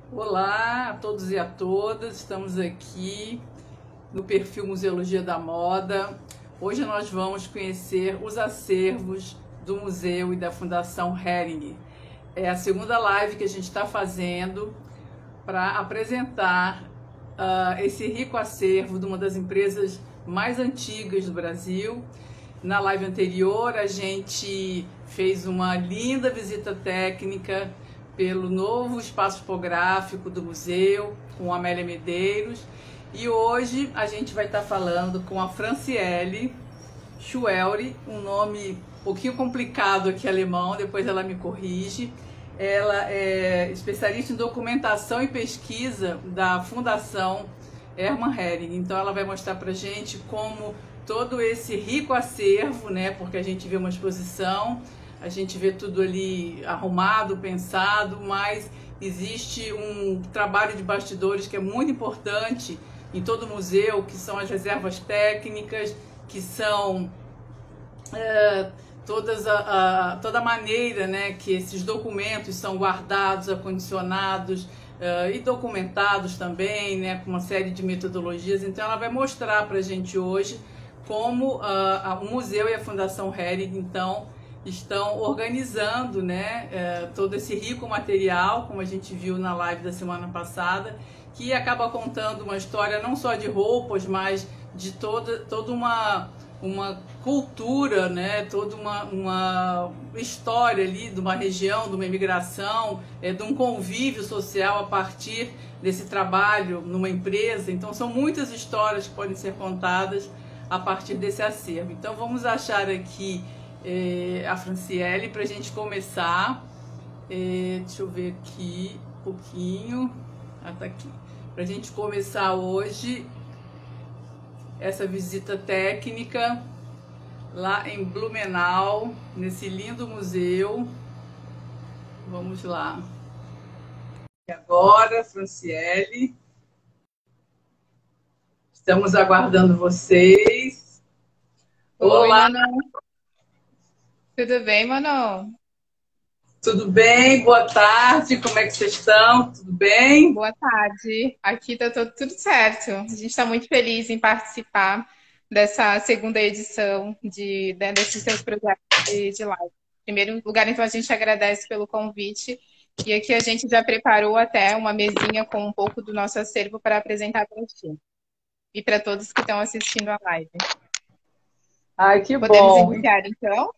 Olá a todos e a todas, estamos aqui no perfil Museologia da Moda. Hoje nós vamos conhecer os acervos do museu e da Fundação Hering. É a segunda live que a gente está fazendo para apresentar esse rico acervo de uma das empresas mais antigas do Brasil. Na live anterior a gente fez uma linda visita técnica pelo novo espaço tipográfico do museu, com a Amélia Medeiros. E hoje a gente vai estar falando com a Franciele Schuelry, um nome um pouquinho complicado aqui alemão, depois ela me corrige. Ela é especialista em documentação e pesquisa da Fundação Hermann Hering. Então ela vai mostrar pra gente como todo esse rico acervo, né, porque a gente vê uma exposição, a gente vê tudo ali arrumado, pensado, mas existe um trabalho de bastidores que é muito importante em todo museu, que são as reservas técnicas, que são toda a maneira, né, que esses documentos são guardados, acondicionados e documentados também, né, com uma série de metodologias. Então ela vai mostrar para a gente hoje como o museu e a Fundação Hering, então, estão organizando, né, todo esse rico material, como a gente viu na live da semana passada, que acaba contando uma história não só de roupas, mas de toda uma cultura, né, toda uma história ali de uma região, de uma imigração, de um convívio social a partir desse trabalho numa empresa. Então são muitas histórias que podem ser contadas a partir desse acervo. Então vamos achar aqui a Franciele para a gente começar. Deixa eu ver aqui um pouquinho. Tá aqui. Para a gente começar hoje essa visita técnica lá em Blumenau, nesse lindo museu. Vamos lá. E agora, Franciele, estamos aguardando vocês. Oi, Olá, Manu. Tudo bem, Manu? tudo bem? Boa tarde, como é que vocês estão? Tudo bem? Boa tarde. Aqui tá tudo certo. A gente está muito feliz em participar dessa segunda edição desses seus projetos de live. Em primeiro lugar, então, a gente agradece pelo convite. E aqui a gente já preparou até uma mesinha com um pouco do nosso acervo para apresentar para ti e para todos que estão assistindo a live. Ai, que Podemos bom. iniciar, então?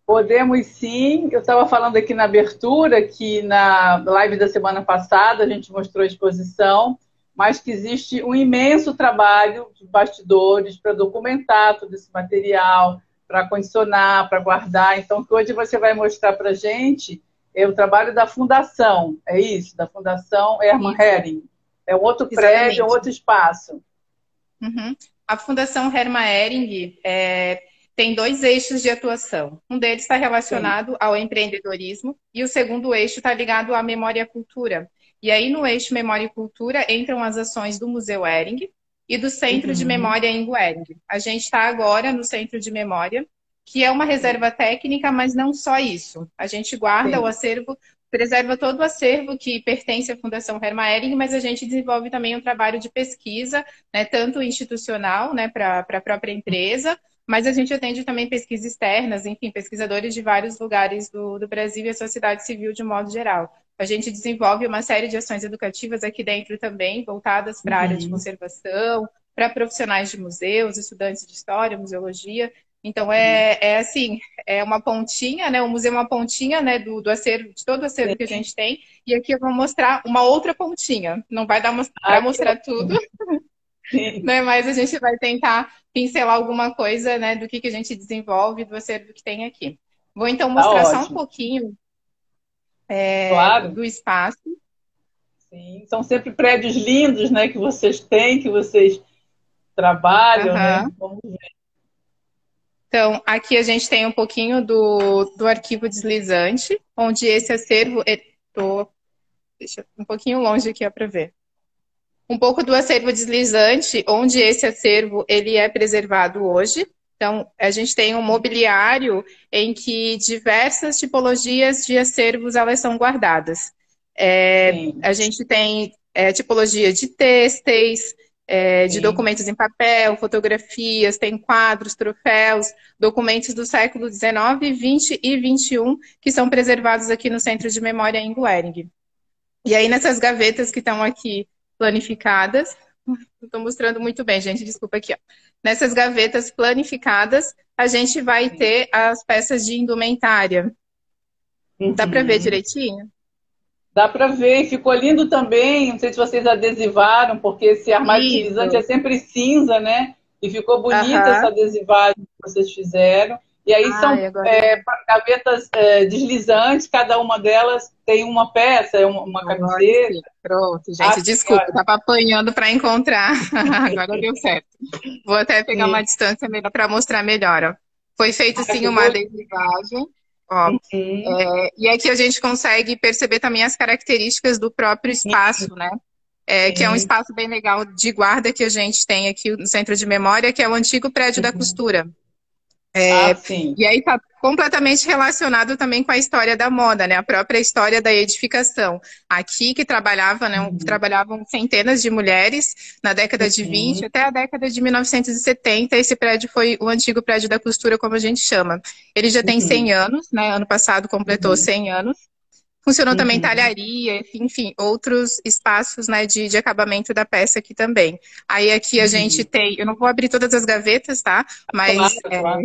Podemos sim. Eu estava falando aqui na abertura que na live da semana passada a gente mostrou a exposição, mas que existe um imenso trabalho de bastidores para documentar todo esse material, para condicionar, para guardar. Então, que hoje você vai mostrar para a gente o trabalho da Fundação, é isso? Da Fundação Hermann Isso, Hering. É um outro prédio, é um exatamente. outro espaço. Uhum. A Fundação Hermann Hering tem dois eixos de atuação. Um deles está Sim. relacionado ao empreendedorismo e o segundo eixo está ligado à memória e cultura. E aí, no eixo memória e cultura, entram as ações do Museu Hering e do Centro de Uhum. Memória Ingo Hering. A gente está agora no Centro de Memória, que é uma reserva técnica, mas não só isso. A gente guarda o Sim. acervo, preserva todo o acervo que pertence à Fundação Hermann Hering, mas a gente desenvolve também um trabalho de pesquisa, né, tanto institucional, né, para a própria empresa, mas a gente atende também pesquisas externas, enfim, pesquisadores de vários lugares do Brasil e a sociedade civil de modo geral. A gente desenvolve uma série de ações educativas aqui dentro também, voltadas para a área de Uhum. conservação, para profissionais de museus, estudantes de história, museologia. Então, Uhum. assim, é uma pontinha, né? O museu é uma pontinha, né, do acervo, de todo o acervo que a gente tem. E aqui eu vou mostrar uma outra pontinha. Não vai dar para Ai, que mostrar tudo, ótimo. Sim. né? Mas a gente vai tentar pincelar alguma coisa, né, do que a gente desenvolve, do acervo que tem aqui. Vou então Tá mostrar só um ótimo. pouquinho Claro. do espaço. Sim, são sempre prédios lindos, né, que vocês têm, que vocês trabalham, né? Aham. Vamos ver. Então, aqui a gente tem um pouquinho do arquivo deslizante, onde esse acervo. Deixa um pouquinho longe aqui para ver. Um pouco do acervo deslizante, onde esse acervo ele é preservado hoje. Então, a gente tem um mobiliário em que diversas tipologias de acervos elas são guardadas. Sim. A gente tem tipologia de têxteis, de Sim. documentos em papel, fotografias, tem quadros, troféus, documentos do século XIX, XX e XXI, que são preservados aqui no Centro de Memória em Hering. E aí, nessas gavetas que estão aqui planificadas, estou mostrando muito bem, gente, desculpa aqui, ó. Nessas gavetas planificadas, a gente vai ter as peças de indumentária. Dá para ver Uhum. direitinho? Dá para ver, e ficou lindo também. Não sei se vocês adesivaram, porque esse armário utilizante é Isso. sempre cinza, né? E ficou bonita essa Aham. adesivagem que vocês fizeram. E aí são Ai, agora eu... gavetas deslizantes, cada uma delas tem uma peça, uma Agora camiseta. sim. Pronto, Ah, gente, sim, desculpa, eu tava apanhando para encontrar. Agora deu certo. Vou até pegar uma sim. distância melhor para mostrar melhor, ó. Foi feito Ah, sim uma ficou adesivagem, ó. lindo. E aqui a gente consegue perceber também as características do próprio espaço, né? Que é um Sim. espaço bem legal de guarda que a gente tem aqui no Centro de Memória, que é o antigo prédio da costura. Ah, sim. E aí está completamente relacionado também com a história da moda, né? A própria história da edificação. Aqui que trabalhava, né? Trabalhavam centenas de mulheres na década de 20 Uhum. até a década de 1970. Esse prédio foi o antigo prédio da costura, como a gente chama. Ele já tem Uhum. 100 anos, né? Ano passado completou Uhum. 100 anos. Funcionou também Uhum. talharia, enfim, outros espaços, né, de acabamento da peça aqui também. Aí aqui a gente Uhum. tem, eu não vou abrir todas as gavetas, tá? Claro, Mas claro.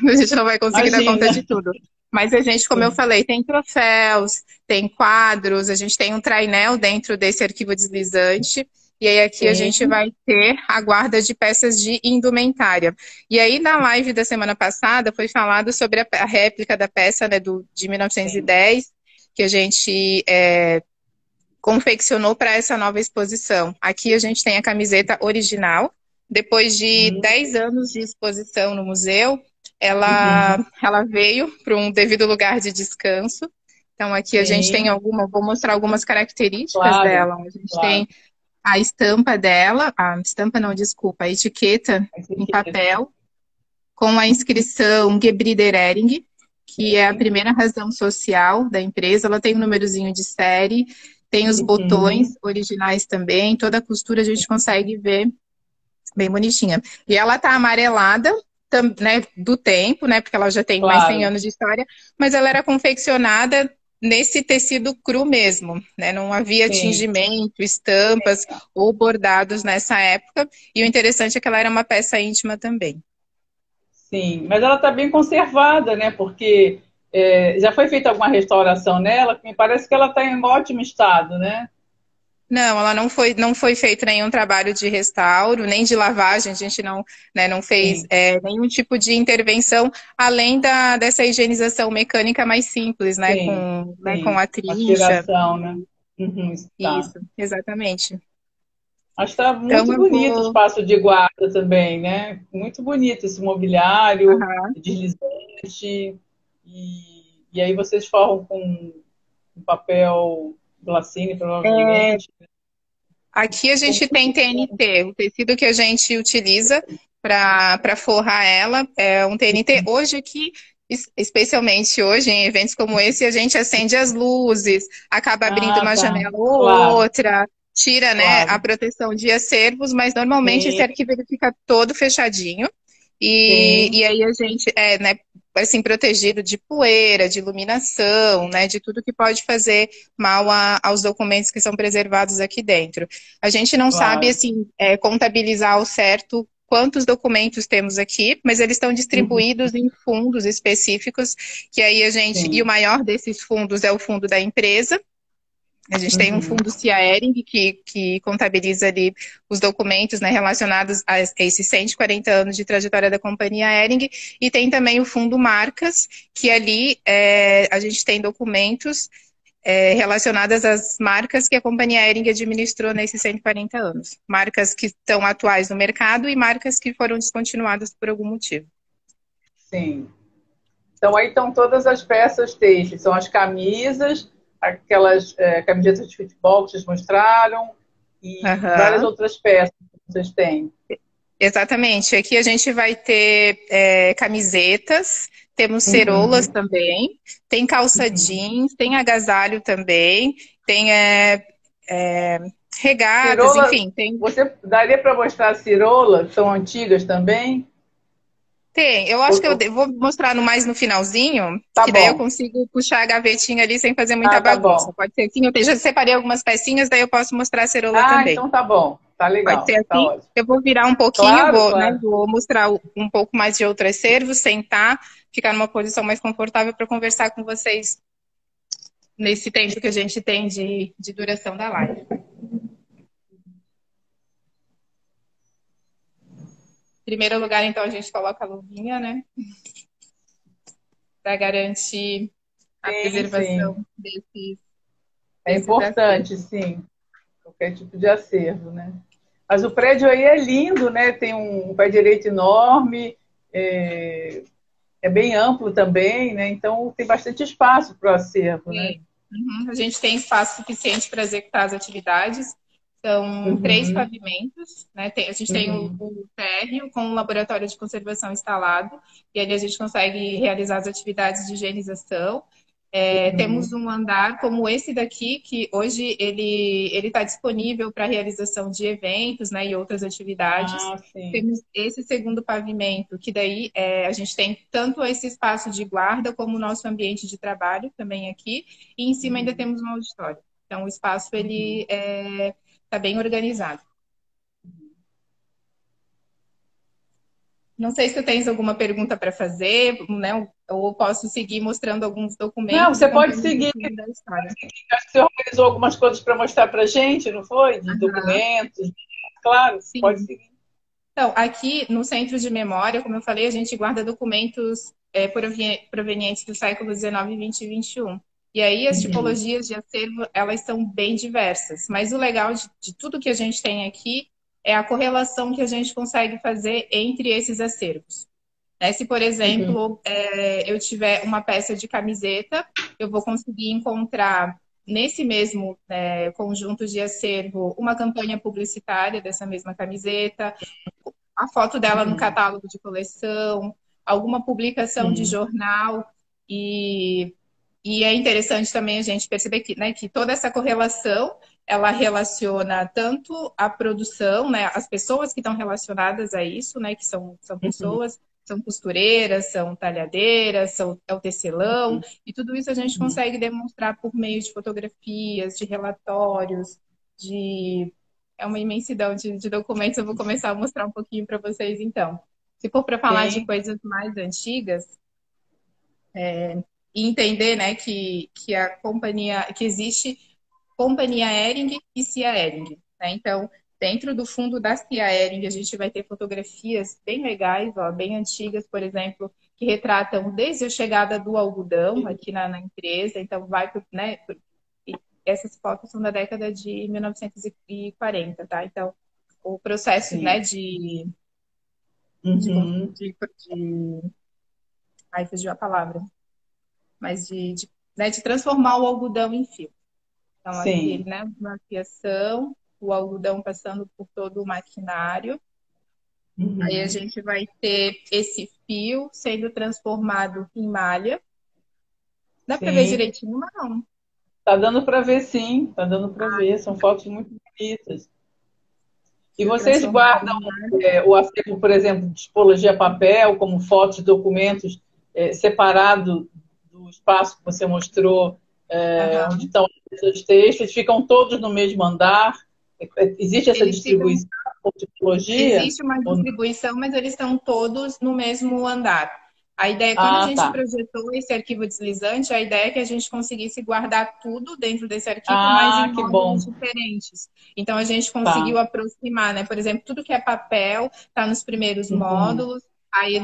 a gente não vai conseguir dar conta de Imagina. tudo. Mas a gente, como eu Sim. falei, tem troféus, tem quadros, a gente tem um trainel dentro desse arquivo deslizante. E aí aqui a gente Sim. vai ter a guarda de peças de indumentária. E aí na live da semana passada foi falado sobre a réplica da peça, né, de Sim. 1910, que a gente confeccionou para essa nova exposição. Aqui a gente tem a camiseta original. Depois de Uhum. 10 anos de exposição no museu, Uhum. ela veio para um devido lugar de descanso. Então aqui a gente tem Sim, vou mostrar algumas características claro, dela. A gente claro. tem a estampa dela, a estampa não, desculpa, a etiqueta em papel com a inscrição Gebrider Ehring, que é a Sim. primeira razão social da empresa. Ela tem um númerozinho de série, tem os botões Uhum. originais também, toda a costura a gente consegue ver bem bonitinha. E ela tá amarelada, né, do tempo, né, porque ela já tem mais 100 Claro. anos de história, mas ela era confeccionada nesse tecido cru mesmo, né? Não havia Sim, tingimento, estampas ou bordados nessa época. E o interessante é que ela era uma peça íntima também. sim. Mas ela está bem conservada, né? Porque já foi feita alguma restauração nela, que me parece que ela está em ótimo estado, né? Não, ela não foi feito nenhum trabalho de restauro, nem de lavagem, a gente não, né, não fez Sim, nenhum tipo de intervenção, além dessa higienização mecânica mais simples, sim, né, com sim. a trincha. Aspiração, né? Uhum, está. Isso, exatamente. Mas está Então muito eu bonito o vou. espaço de guarda também, né? Muito bonito esse mobiliário, Aham. deslizante. E aí vocês forram com papel glacine, provavelmente. Aqui a Ficou gente tem muito TNT, o tecido que a gente utiliza para forrar ela é um TNT. Hoje aqui, especialmente hoje, em eventos como esse, a gente acende as luzes, acaba abrindo Ah, uma tá. janela ou Claro, outra, tira, né, a claro. proteção de acervos, mas normalmente esse Sim, arquivo ele fica todo fechadinho. sim, E aí a gente né, assim, protegido de poeira, de iluminação, né, de tudo que pode fazer mal aos documentos que são preservados aqui dentro. A gente não sabe, claro. assim, contabilizar ao certo quantos documentos temos aqui, mas eles estão Uhum, distribuídos em fundos específicos, que aí a gente, e o sim. maior desses fundos é o fundo da empresa. A gente tem um Uhum, fundo CIA Hering que contabiliza ali os documentos, né, relacionados a esses 140 anos de trajetória da companhia Hering, e tem também o fundo Marcas, que ali a gente tem documentos relacionadas às marcas que a companhia Hering administrou nesses 140 anos. Marcas que estão atuais no mercado e marcas que foram descontinuadas por algum motivo. sim. Então aí estão todas as peças têxteis, são as camisas, aquelas camisetas de futebol que vocês mostraram e várias Aham. outras peças que vocês têm. Exatamente. Aqui a gente vai ter camisetas, temos ceroulas Uhum, também, tem calça uhum, jeans, tem agasalho também. tem regatas, Cirola, enfim, tem. você daria para mostrar cirola? São antigas também? Tem, eu acho que eu vou mostrar mais no finalzinho, Tá que daí eu bom. consigo puxar a gavetinha ali sem fazer muita Ah, tá bagunça. bom. Pode ser assim, já separei algumas pecinhas, daí eu posso mostrar a cerola Ah, também. então tá bom. Tá Pode legal. ser Tá assim. ótimo. Eu vou virar um pouquinho, Claro, vou, né, claro. vou mostrar um pouco mais de outro acervo, sentar, ficar numa posição mais confortável para conversar com vocês nesse tempo que a gente tem de duração da live. Em primeiro lugar, então, a gente coloca a luvinha, né? Para garantir a Sim, sim. preservação É desses acervos. importante, sim. Qualquer tipo de acervo, né? Mas o prédio aí é lindo, né? Tem um pé direito enorme, é bem amplo também, né? Então tem bastante espaço para o acervo, né? Uhum. A gente tem espaço suficiente para executar as atividades. São 3 Uhum, pavimentos, né? A gente tem uhum, o térreo com um laboratório de conservação instalado, e ali a gente consegue realizar as atividades de higienização. Temos uhum. um andar como esse daqui, que hoje ele está disponível para realização de eventos, né, e outras atividades. Ah, sim. Temos esse segundo pavimento, que daí a gente tem tanto esse espaço de guarda como o nosso ambiente de trabalho também aqui, e em cima ainda Uhum, temos um auditório. Então o espaço uhum. ele está bem organizado. Não sei se tu tens alguma pergunta para fazer, né? Ou posso seguir mostrando alguns Não, documentos e você pode contando um seguir. pouquinho da história. Acho que você organizou algumas coisas para mostrar para a gente, não foi? De Aham, documentos. Claro, pode sim. seguir. Então, aqui no centro de memória, como eu falei, a gente guarda documentos provenientes do século XIX, XX e XXI. E aí as Uhum, tipologias de acervo, elas são bem diversas. Mas o legal de tudo que a gente tem aqui é a correlação que a gente consegue fazer entre esses acervos. Né? Se, por uhum, exemplo, eu tiver uma peça de camiseta, eu vou conseguir encontrar nesse mesmo conjunto de acervo uma campanha publicitária dessa mesma camiseta, a foto dela no uhum, catálogo de coleção, alguma publicação de uhum, jornal e, e é interessante também a gente perceber que, né, que toda essa correlação ela relaciona tanto a produção, né, as pessoas que estão relacionadas a isso, né, que são uhum, pessoas, são costureiras, são talhadeiras, é o tecelão, e tudo isso a gente uhum. consegue demonstrar por meio de fotografias, de relatórios, de é uma imensidão de documentos. Eu vou começar a mostrar um pouquinho para vocês, então. Se for para falar de Sim, coisas mais antigas, e entender, né, que a companhia, que existe Companhia Hering e Cia Hering, né? Então, dentro do fundo da Cia Hering, a gente vai ter fotografias bem legais, ó, bem antigas, por exemplo, que retratam desde a chegada do algodão aqui na empresa. Então, né, essas fotos são da década de 1940, tá? Então, o processo, né, sim. de, Uhum, de ai, fugiu a palavra, mas de transformar o algodão em fio. Então, aqui, sim. né, uma fiação, o algodão passando por todo o maquinário. Aí a Uhum. gente vai ter esse fio sendo transformado em malha. Dá para ver Sim. direitinho, mas não. Tá dando para ver, sim. Tá dando para ver. São fotos muito bonitas. E Fio vocês transformado guardam em malha. o acervo, por exemplo, de tipologia papel, como fotos, documentos, separado do espaço que você mostrou, onde Aham. estão os textos, ficam todos no mesmo andar? Existe essa Eles ficam distribuição por tipologia? Existe uma Ou não? distribuição, mas eles estão todos no mesmo andar. A ideia, quando a Ah, gente tá. projetou esse arquivo deslizante, a ideia é que a gente conseguisse guardar tudo dentro desse arquivo, mas em Ah, que módulos bom. diferentes. Então, a gente conseguiu Tá. aproximar, né? Por exemplo, tudo que é papel está nos primeiros Uhum. módulos, aí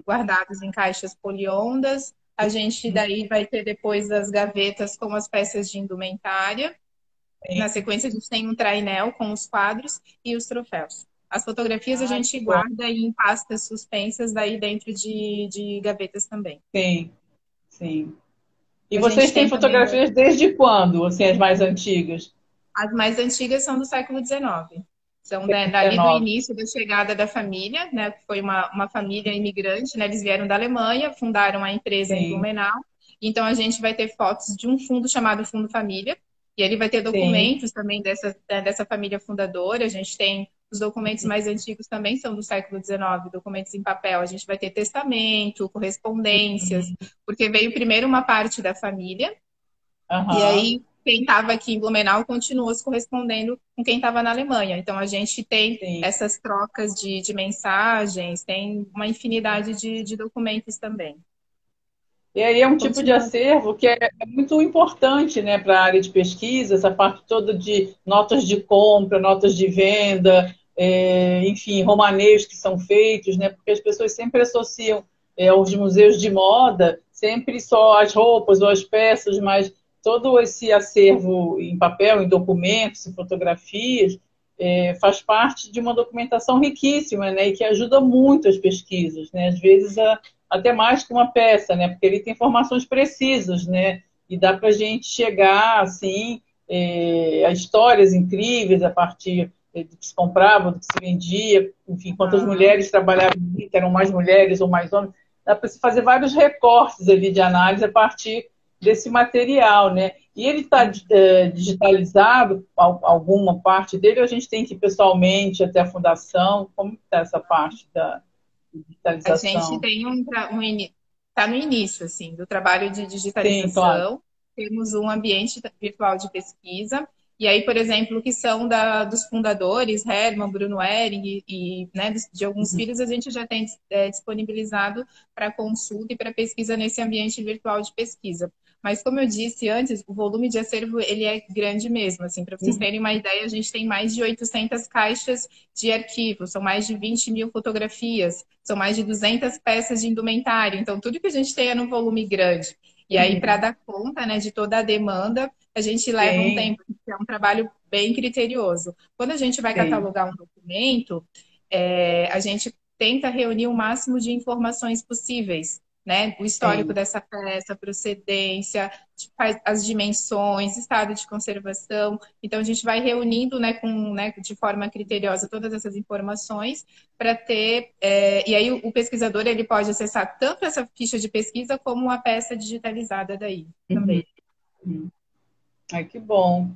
guardados em caixas poliondas. A gente daí vai ter depois as gavetas com as peças de indumentária. Na Sim. sequência, a gente tem um trainel com os quadros e os troféus. As fotografias a Ah, gente que bom. guarda em pastas suspensas, daí dentro de gavetas também. Sim, sim. E A vocês gente têm tem também fotografias desde quando, assim, as mais antigas? as mais antigas são do século XIX. São, né, Século dali do XIX. início da chegada da família, né, que foi uma família imigrante, né, eles vieram da Alemanha, fundaram a empresa em Sim. Blumenau. Então a gente vai ter fotos de um fundo chamado Fundo Família, E ele vai ter sim. documentos também dessa família fundadora. A gente tem os documentos mais antigos também são do século XIX, documentos em papel. A gente vai ter testamento, correspondências, porque veio primeiro uma parte da família, e Aham, aí quem estava aqui em Blumenau continuou se correspondendo com quem estava na Alemanha. Então a gente tem sim. essas trocas de mensagens, tem uma infinidade de documentos também. E aí é um tipo de Continuando. acervo que é muito importante, né, para a área de pesquisa, essa parte toda de notas de compra, notas de venda, enfim, romaneios que são feitos, né, porque as pessoas sempre associam aos museus de moda sempre só as roupas ou as peças, mas todo esse acervo em papel, em documentos, em fotografias, faz parte de uma documentação riquíssima, né, e que ajuda muito as pesquisas, né, às vezes até mais que uma peça, né? Porque ele tem informações precisas, né? E dá para a gente chegar, assim, a histórias incríveis a partir do que se comprava, do que se vendia, enfim, quantas Uhum. mulheres trabalhavam, eram mais mulheres ou mais homens. Dá para se fazer vários recortes ali de análise a partir desse material, né? E ele está digitalizado, alguma parte dele, ou a gente tem que ir pessoalmente até a fundação? Como está essa parte da A gente digitalização? tem tá no início assim do trabalho de Sim, claro. digitalização. Temos um ambiente virtual de pesquisa. E aí, por exemplo, que são dos fundadores, Hermann, Bruno Ehring né, de alguns filhos, a gente já tem disponibilizado para consulta e para pesquisa nesse ambiente virtual de pesquisa. Mas, como eu disse antes, o volume de acervo ele é grande mesmo. Assim, para vocês terem uma ideia, a gente tem mais de 800 caixas de arquivo, são mais de 20 mil fotografias, são mais de 200 peças de indumentário. Então, tudo que a gente tem é num volume grande. E aí, para dar conta, né, de toda a demanda, a gente leva um Sim, tempo, é um trabalho bem criterioso. Quando a gente vai sim. catalogar um documento, a gente tenta reunir o máximo de informações possíveis, né? O histórico Sim. dessa peça, procedência, as dimensões, estado de conservação. Então, a gente vai reunindo, né, de forma criteriosa todas essas informações para ter. E aí, o pesquisador ele pode acessar tanto essa ficha de pesquisa como a peça digitalizada daí Uhum. também. Ai, que bom.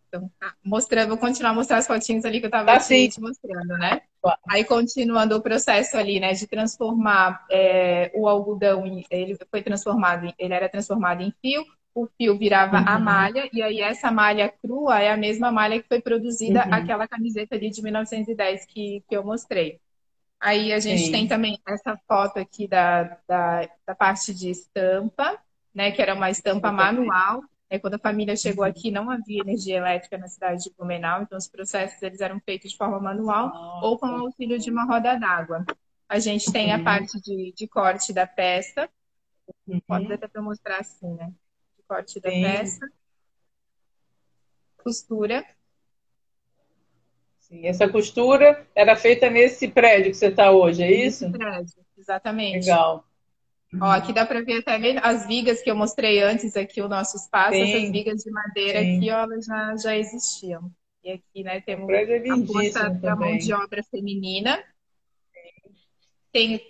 Então, mostrando, vou continuar a mostrar as fotinhos ali que eu estava Tá sim. te mostrando, né? Aí, continuando o processo ali, né, de transformar o algodão, ele foi transformado, ele era transformado em fio, o fio virava a Uhum. malha, e aí essa malha crua é a mesma malha que foi produzida Uhum. aquela camiseta ali de 1910 que eu mostrei. Aí a gente tem Sim. também essa foto aqui da parte de estampa, né, que era uma estampa Exatamente. manual. Quando a família chegou aqui, não havia energia elétrica na cidade de Blumenau, então os processos eles eram feitos de forma manual ou com o Nossa. auxílio de uma roda d'água. A gente tem a Uhum. parte de corte da peça, pode Uhum. até para mostrar assim, né? De corte da Sim. peça, costura. Sim. Essa costura era feita nesse prédio que você está hoje, é Nesse isso? prédio, exatamente. Legal. Ó, aqui Uhum. dá para ver até as vigas que eu mostrei antes aqui, o nosso espaço, essas Sim, vigas de madeira aqui, sim. ó, elas já existiam. E aqui, né, O temos prédio é a força lindíssimo da mão de também. obra feminina.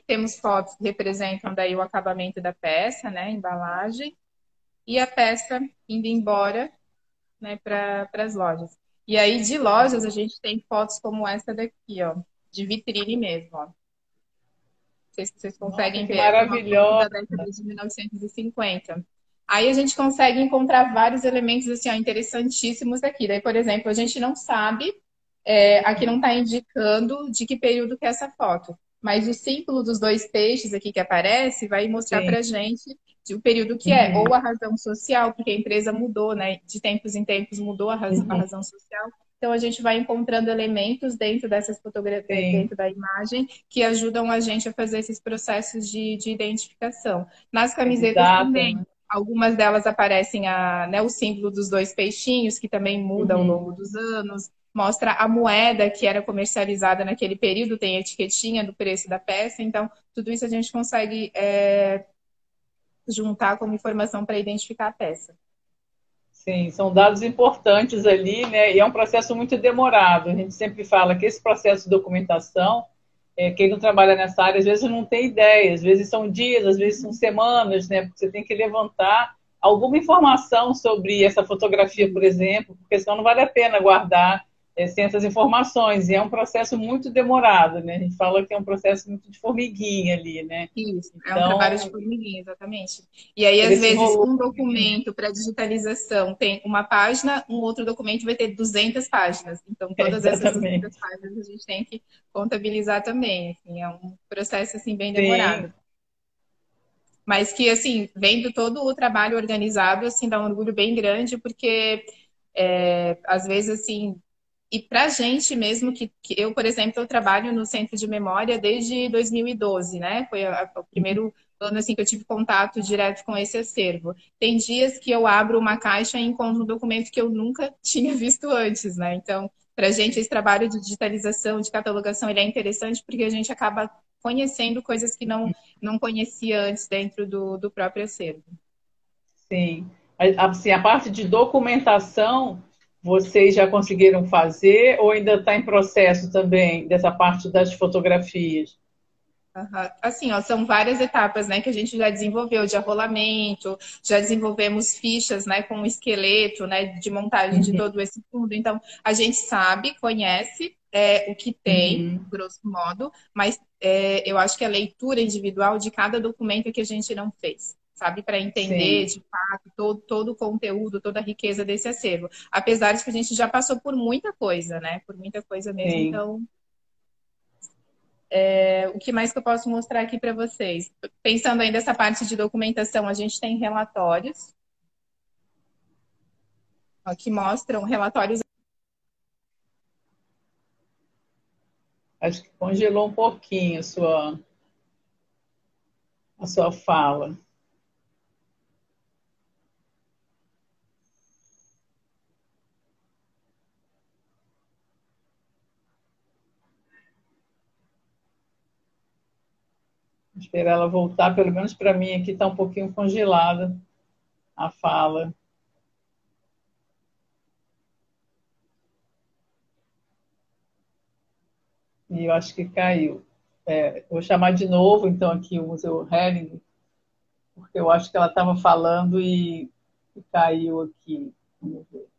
Temos fotos que representam daí o acabamento da peça, né, a embalagem, e a peça indo embora, né, para as lojas. E aí, de lojas, a gente tem fotos como essa daqui, ó, de vitrine mesmo, ó. Vocês Nossa, conseguem que ver, é uma foto maravilhosa. da década de 1950. Aí a gente consegue encontrar vários elementos assim, ó, interessantíssimos aqui. Daí, por exemplo, a gente não sabe, aqui não está indicando de que período que é essa foto, mas o símbolo dos dois peixes aqui que aparece vai mostrar Sim. para a gente o período que é, ou Uhum. a razão social, porque a empresa mudou, né? De tempos em tempos mudou a Uhum. razão social. Então a gente vai encontrando elementos dentro dessas fotografias, Sim. dentro da imagem, que ajudam a gente a fazer esses processos de identificação. Nas De camisetas data, também, né? algumas delas aparecem né, o símbolo dos dois peixinhos, que também muda ao Uhum. longo dos anos. Mostra a moeda que era comercializada naquele período, tem a etiquetinha do preço da peça. Então, tudo isso a gente consegue juntar como informação para identificar a peça. Sim, são dados importantes ali, né? E é um processo muito demorado. A gente sempre fala que esse processo de documentação, quem não trabalha nessa área, às vezes não tem ideia, às vezes são dias, às vezes são semanas, né? Porque você tem que levantar alguma informação sobre essa fotografia, por exemplo, porque senão não vale a pena guardar sem essas informações. E é um processo muito demorado, né? A gente fala que é um processo muito de formiguinha ali, né? Isso, é um Então, trabalho de formiguinha, exatamente. E aí, às esse vezes, volume. um documento para digitalização tem uma página, um outro documento vai ter 200 páginas. Então, todas essas Exatamente. 200 páginas a gente tem que contabilizar também. Assim, é um processo assim, bem Sim, demorado. Mas que, assim, vendo todo o trabalho organizado, assim, dá um orgulho bem grande, porque, às vezes, assim, e para a gente mesmo, que eu, por exemplo, eu trabalho no Centro de Memória desde 2012, né? Foi o primeiro ano assim, que eu tive contato direto com esse acervo. Tem dias que eu abro uma caixa e encontro um documento que eu nunca tinha visto antes, né? Então, para a gente, esse trabalho de digitalização, de catalogação, ele é interessante porque a gente acaba conhecendo coisas que não conhecia antes dentro do próprio acervo. sim. Assim, a parte de documentação, vocês já conseguiram fazer ou ainda está em processo também dessa parte das fotografias? Aham. Assim, ó, são várias etapas, né, que a gente já desenvolveu de arrolamento, já desenvolvemos fichas, né, com o esqueleto, né, de montagem de Uhum, todo esse fundo. Então, a gente sabe, conhece o que tem, uhum, grosso modo, mas eu acho que a leitura individual de cada documento é que a gente não fez. Sabe, para entender sim, de fato todo o conteúdo, toda a riqueza desse acervo. Apesar de que a gente já passou por muita coisa, né? Por muita coisa mesmo. sim. Então, o que mais que eu posso mostrar aqui para vocês? Pensando ainda nessa parte de documentação, a gente tem relatórios, ó, que mostram relatórios. Acho que congelou um pouquinho a sua fala. Vou esperar ela voltar, pelo menos para mim aqui está um pouquinho congelada a fala. E eu acho que caiu. Vou chamar de novo, então, aqui o Museu Hering, porque eu acho que ela estava falando e caiu aqui. Vamos ver.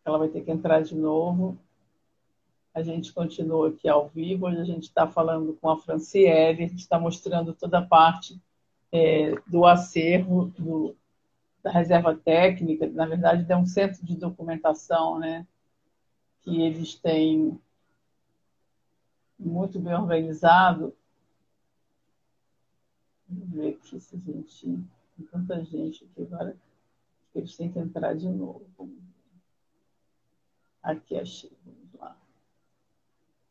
Ela vai ter que entrar de novo. A gente continua aqui ao vivo, hoje a gente está falando com a Franciele, a gente está mostrando toda a parte do acervo da reserva técnica, na verdade é um centro de documentação, né, que eles têm muito bem organizado. Vamos ver aqui se a gente... Tem tanta gente aqui agora que eles têm que entrar de novo. Aqui achei, vamos lá.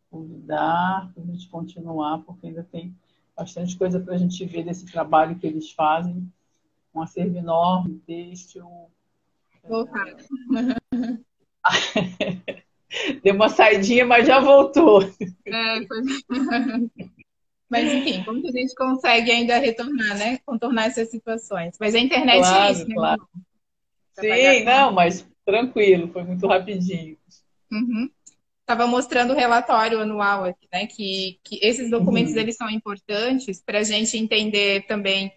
Convidar para a gente continuar, porque ainda tem bastante coisa para a gente ver desse trabalho que eles fazem. Um acervo enorme, têxtil. Voltar. Deu uma saidinha, mas já voltou. Foi... Mas, enfim, como que a gente consegue ainda retornar, né? Contornar essas situações. Mas a internet é isso, Claro, né, meu claro. irmão? Trabalhar Sim, com. não, mas tranquilo, foi muito rapidinho. Uhum. Estava mostrando o relatório anual aqui, né? Que esses documentos Uhum, eles são importantes para a gente entender também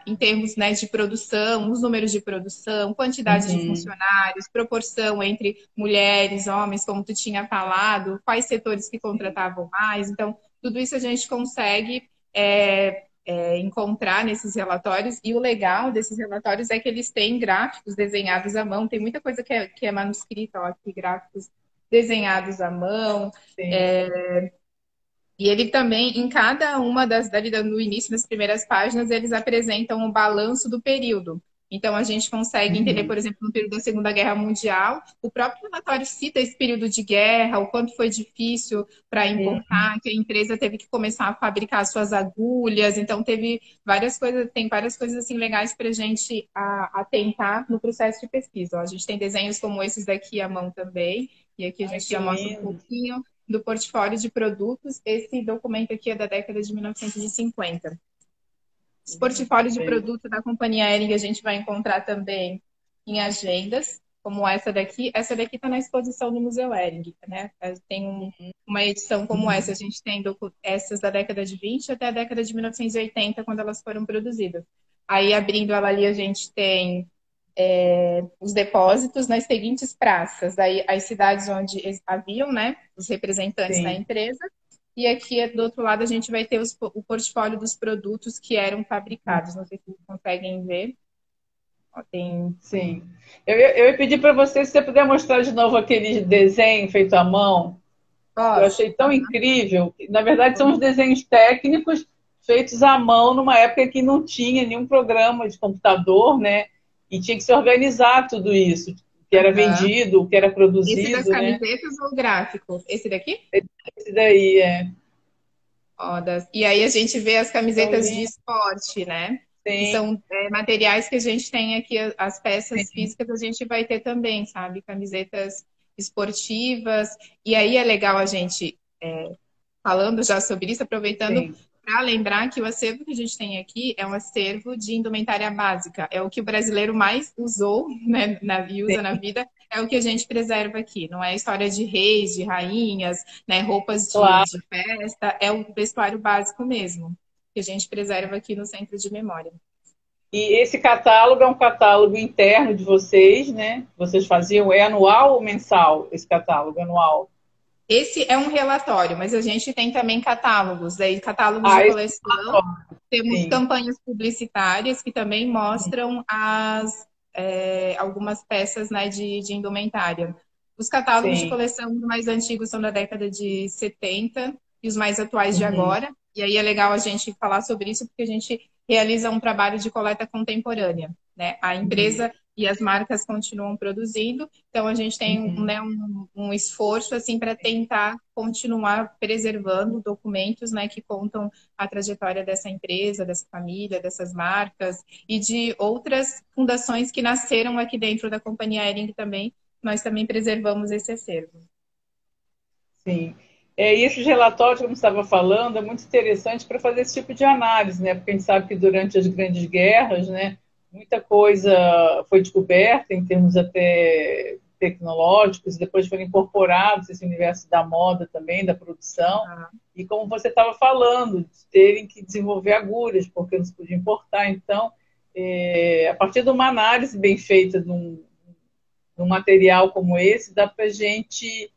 em termos, né, de produção, os números de produção, quantidade de uhum. funcionários, proporção entre mulheres, homens, como tu tinha falado, quais setores que contratavam mais. Então, tudo isso a gente consegue encontrar nesses relatórios. E o legal desses relatórios é que eles têm gráficos desenhados à mão. Tem muita coisa que é manuscrita, ó, aqui, gráficos desenhados à mão. Sim. E ele também, em cada uma no início, das primeiras páginas, eles apresentam um balanço do período. Então, a gente consegue entender, Uhum, por exemplo, no período da Segunda Guerra Mundial, o próprio relatório cita esse período de guerra, o quanto foi difícil para uhum. importar, que a empresa teve que começar a fabricar suas agulhas. Então, teve várias coisas, tem várias coisas assim legais para a gente atentar no processo de pesquisa. Ó, a gente tem desenhos como esses daqui à mão também, e aqui a Ai, gente que já mostra um lindo. pouquinho do portfólio de produtos. Esse documento aqui é da década de 1950. Esse portfólio de Bem, produto da companhia aérea a gente vai encontrar também em agendas. como essa daqui está na exposição do Museu Hering, né? Tem uma edição como essa, a gente tem essas da década de 20 até a década de 1980, quando elas foram produzidas. Aí, abrindo ela ali, a gente tem os depósitos nas seguintes praças, aí, as cidades onde haviam, né, os representantes da Sim. empresa, e aqui do outro lado a gente vai ter o portfólio dos produtos que eram fabricados. Não sei se vocês conseguem ver. Tem... Sim. Eu ia pedir para você, se você puder mostrar de novo aquele desenho feito à mão, que eu Posso? achei tão incrível. Na verdade, são os desenhos técnicos feitos à mão numa época que não tinha nenhum programa de computador, né? E tinha que se organizar tudo isso, o que era Uhum. vendido, o que era Esse das produzido, né? camisetas ou gráfico? Esse daqui? Esse daí é Ó, e aí a gente vê as tão camisetas de lindo. esporte, né? Que Sim, são materiais que a gente tem aqui, as peças sim, físicas a gente vai ter também, sabe? Camisetas esportivas. E aí é legal a gente, falando já sobre isso, aproveitando sim. para lembrar que o acervo que a gente tem aqui é um acervo de indumentária básica. É o que o brasileiro mais usou, né, e usa na vida, é o que a gente preserva aqui. Não é história de reis, de rainhas, né, roupas Claro. de festa, é o vestuário básico mesmo, que a gente preserva aqui no Centro de Memória. E esse catálogo é um catálogo interno de vocês, né? Vocês faziam, é anual ou mensal esse catálogo anual? Esse é um relatório, mas a gente tem também catálogos, aí catálogos de Ah, esse coleção, temos sim. campanhas publicitárias que também mostram algumas peças, né, de indumentária. Os catálogos de Sim. coleção mais antigos são da década de 70 e os mais atuais de Uhum. agora. E aí é legal a gente falar sobre isso porque a gente realiza um trabalho de coleta contemporânea, né? A Uhum. empresa e as marcas continuam produzindo, então a gente tem, Uhum. né, um esforço assim para tentar continuar preservando documentos, né, que contam a trajetória dessa empresa, dessa família, dessas marcas e de outras fundações que nasceram aqui dentro da companhia Hering também. Nós também preservamos esse acervo. Sim. E esses relatórios, como você estava falando, é muito interessante para fazer esse tipo de análise, né? Porque a gente sabe que durante as grandes guerras, né, muita coisa foi descoberta em termos até tecnológicos, e depois foram incorporados esse universo da moda também, da produção. Ah, E como você estava falando, de terem que desenvolver agulhas, porque não se podia importar. Então, a partir de uma análise bem feita de um material como esse, dá para a gente,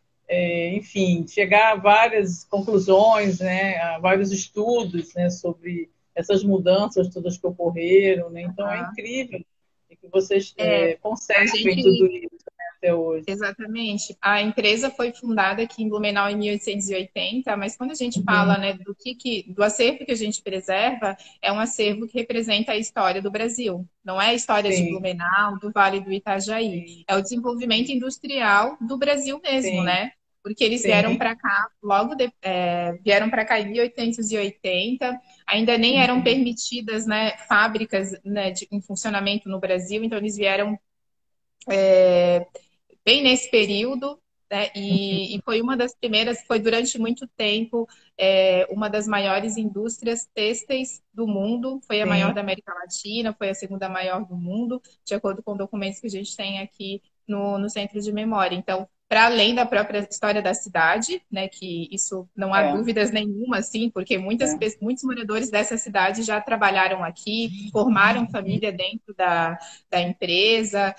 enfim, chegar a várias conclusões, né, a vários estudos, né, sobre essas mudanças todas que ocorreram, né? Então é ah. incrível que vocês A conservem tudo gente isso, né, até hoje. Exatamente. A empresa foi fundada aqui em Blumenau em 1880, mas quando a gente Uhum. fala, né, do acervo que a gente preserva, é um acervo que representa a história do Brasil. Não é a história de Sim, Blumenau, do Vale do Itajaí. sim, É o desenvolvimento industrial do Brasil mesmo, sim, né? Porque eles vieram sim. para cá vieram para cá em 1880, ainda nem eram permitidas, né, fábricas, né, em funcionamento no Brasil, então eles vieram bem nesse período, né? E foi uma das primeiras, foi durante muito tempo uma das maiores indústrias têxteis do mundo, foi a maior Sim, da América Latina, foi a segunda maior do mundo, de acordo com documentos que a gente tem aqui no Centro de Memória. Então, para além da própria história da cidade, né, que isso não há é, dúvidas nenhuma, assim, porque é. muitos moradores dessa cidade já trabalharam aqui, formaram família dentro da empresa,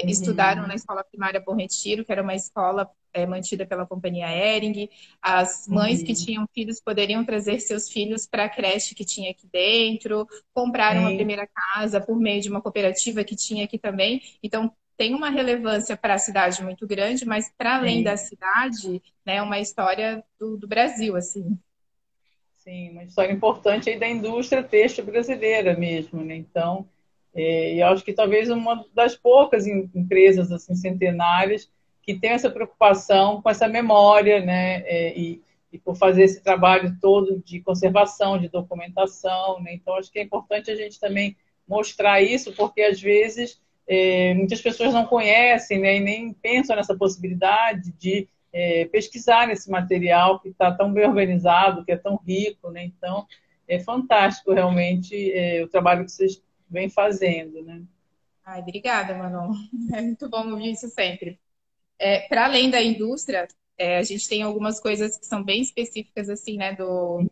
estudaram Uhum, na escola primária Bom Retiro, que era uma escola mantida pela companhia Hering. As mães que uhum, tinham filhos poderiam trazer seus filhos para a creche que tinha aqui dentro, compraram a sim, primeira casa por meio de uma cooperativa que tinha aqui também. Então, tem uma relevância para a cidade muito grande, mas para além da sim. cidade, né, é uma história do Brasil, assim. Sim, uma história importante aí da indústria têxtil brasileira mesmo, né? Então, eu acho que talvez uma das poucas empresas assim centenárias que tem essa preocupação com essa memória, né? E por fazer esse trabalho todo de conservação, de documentação, né? Então, acho que é importante a gente também mostrar isso, porque às vezes muitas pessoas não conhecem, né? E nem pensam nessa possibilidade de pesquisar esse material que está tão bem organizado, que é tão rico, né? Então, é fantástico realmente o trabalho que vocês vêm fazendo, né? Ai, obrigada, Manon. É muito bom ouvir isso sempre. Para além da indústria, a gente tem algumas coisas que são bem específicas, assim, né, do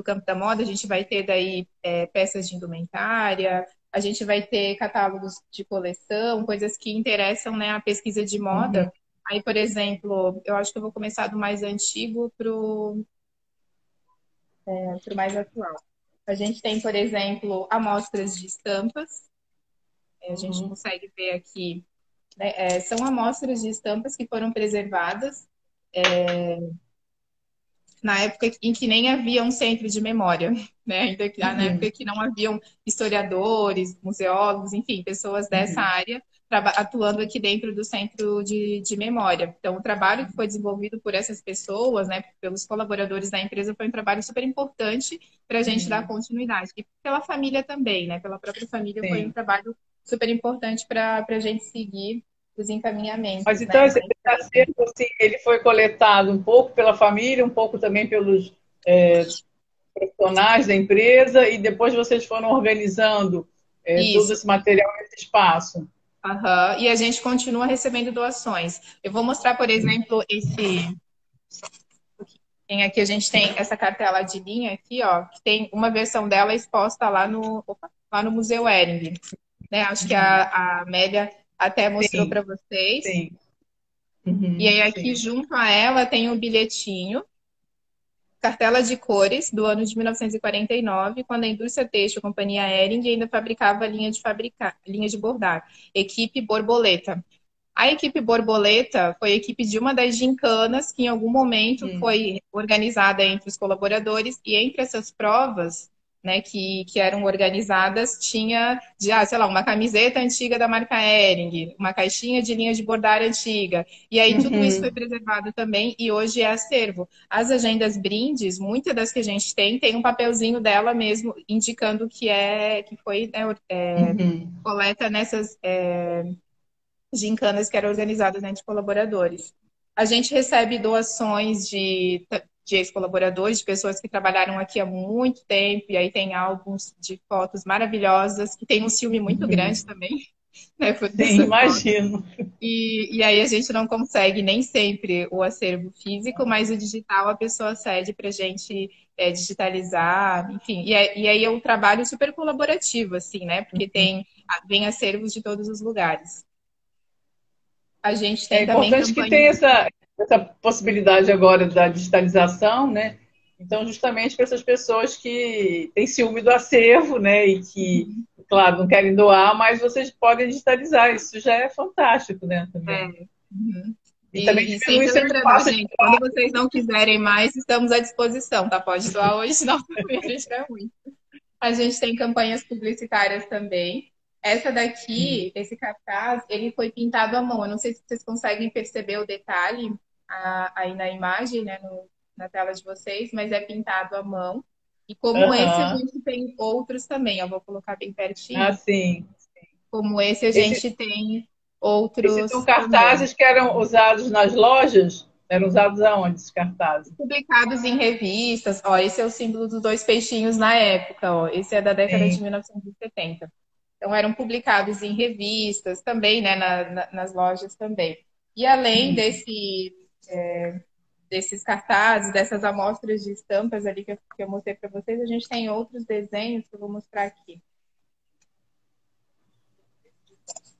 campo da moda. A gente vai ter daí peças de indumentária, a gente vai ter catálogos de coleção, coisas que interessam, né, a pesquisa de Uhum, moda. Aí, por exemplo, eu acho que eu vou começar do mais antigo para o mais atual. A gente tem, por exemplo, amostras de estampas. A gente uhum, consegue ver aqui, né, são amostras de estampas que foram preservadas na época em que nem havia um centro de memória, né? Ainda na uhum, época que não haviam historiadores, museólogos, enfim, pessoas dessa uhum. área atuando aqui dentro do centro de memória. Então, o trabalho que foi desenvolvido por essas pessoas, né, pelos colaboradores da empresa, foi um trabalho super importante para a gente dar Sim, continuidade. E pela família também, né? Pela própria família, foi um sim. trabalho super importante para a gente seguir os Mas encaminhamentos, então né? esse acervo, assim, ele foi coletado um pouco pela família, um pouco também pelos profissionais da empresa, e depois vocês foram organizando todo Isso. esse material nesse espaço. Aham. E a gente continua recebendo doações. Eu vou mostrar, por exemplo, esse. Tem aqui, a gente tem essa cartela de linha aqui, ó, que tem uma versão dela exposta lá no Museu Hering. Né? Acho que Uhum. a Amélia até mostrou Sim, para vocês. sim, E uhum, aí aqui sim. junto a ela tem um bilhetinho, cartela de cores do ano de 1949, quando a indústria têxtil, a companhia Hering ainda fabricava linha de bordar, equipe borboleta. A equipe Borboleta foi a equipe de uma das gincanas que em algum momento Uhum. foi organizada entre os colaboradores e entre essas provas, né, que eram organizadas, tinha de, sei lá, uma camiseta antiga da marca Hering, uma caixinha de linha de bordar antiga. E aí tudo isso foi Uhum. preservado também e hoje é acervo. As agendas brindes, muitas das que a gente tem um papelzinho dela mesmo indicando que foi né, Uhum. coleta nessas gincanas que eram organizadas entre colaboradores. A gente recebe doações de ex-colaboradores, de pessoas que trabalharam aqui há muito tempo, e aí tem álbuns de fotos maravilhosas, que tem um ciúme muito grande Uhum. também, né, Sim, dessas fotos. imagino. E aí a gente não consegue nem sempre o acervo físico, mas o digital a pessoa cede para a gente digitalizar, enfim. E aí é um trabalho super colaborativo, assim, né? Porque vem acervos de todos os lugares. A gente É tem também importante que campanhas. tenha essa possibilidade agora da digitalização, né? Então, justamente para essas pessoas que têm ciúme do acervo, né? E que, claro, não querem doar, mas vocês podem digitalizar. Isso já é fantástico, né? É, Também. uhum. E também E sempre diminui seu lembrando, ó, espaço de... gente, quando vocês não quiserem mais, estamos à disposição, tá? Pode doar hoje, senão também a gente quer muito. A gente tem campanhas publicitárias também. Essa daqui, esse cartaz, ele foi pintado à mão. Eu não sei se vocês conseguem perceber o detalhe aí na imagem, né, na tela de vocês, mas é pintado à mão. E como esse, a Aham. gente tem outros também. Eu vou colocar bem Ah, pertinho. sim. Como esse, a Esse, gente tem esses são outros também. cartazes que eram usados nas lojas? Eram usados aonde, esses cartazes? Publicados em revistas. Ó, esse é o símbolo dos dois peixinhos na época. Ó. Esse é da década de Sim. 1970. Então, eram publicados em revistas também, né, nas lojas também. E além desses cartazes, dessas amostras de estampas ali que eu mostrei para vocês, a gente tem outros desenhos que eu vou mostrar aqui.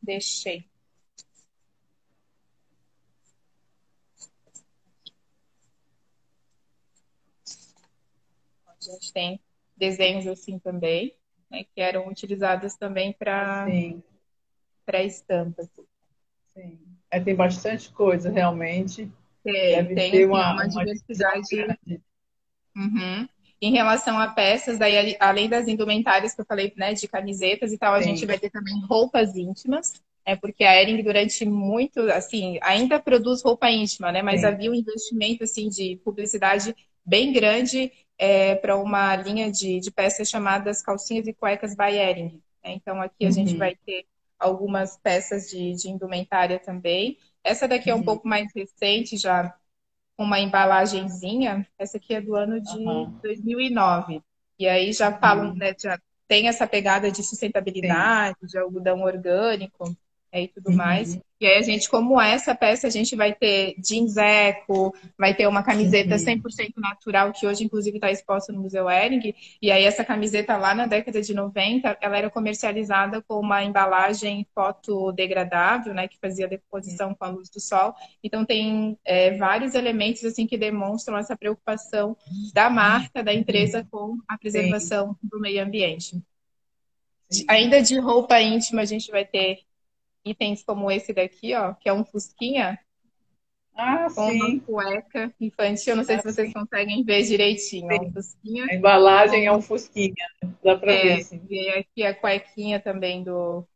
Deixei. A gente tem desenhos assim também, né, que eram utilizados também Sim, para estampas. sim. É, tem bastante coisa, realmente. Deve Tem ter assim, uma uma divisão diversidade. grande. Uhum. Em relação a peças, daí além das indumentárias que eu falei, né, de camisetas e tal, a gente Sim. vai ter também roupas íntimas, porque a Hering durante muito, assim, ainda produz roupa íntima, né, mas Sim. havia um investimento assim de publicidade bem grande para uma linha de peças chamadas calcinhas e cuecas by Hering. Né? Então aqui a gente Uhum. vai ter algumas peças de indumentária também. Essa daqui é um Uhum. pouco mais recente, já uma embalagenzinha. Essa aqui é do ano de Aham. 2009. E aí já falam, Uhum. né, já tem essa pegada de sim. sustentabilidade, de algodão orgânico, e tudo mais. Uhum, E aí a gente, como essa peça, a gente vai ter jeans eco, vai ter uma camiseta uhum, 100% natural, que hoje, inclusive, está exposta no Museu Hering. E aí essa camiseta, lá na década de 90, ela era comercializada com uma embalagem fotodegradável, né, que fazia deposição com a luz do sol. Então, tem vários elementos assim que demonstram essa preocupação da marca, da empresa, com a sim, preservação do meio ambiente. sim. Ainda de roupa íntima, a gente vai ter itens como esse daqui, ó, que é um fusquinha Ah, com uma sim. cueca infantil. Eu não sei Ah, se vocês sim, conseguem ver direitinho, ó, um sim. fusquinha A embalagem é com um fusquinha, dá para ver, sim. e aqui a cuequinha também do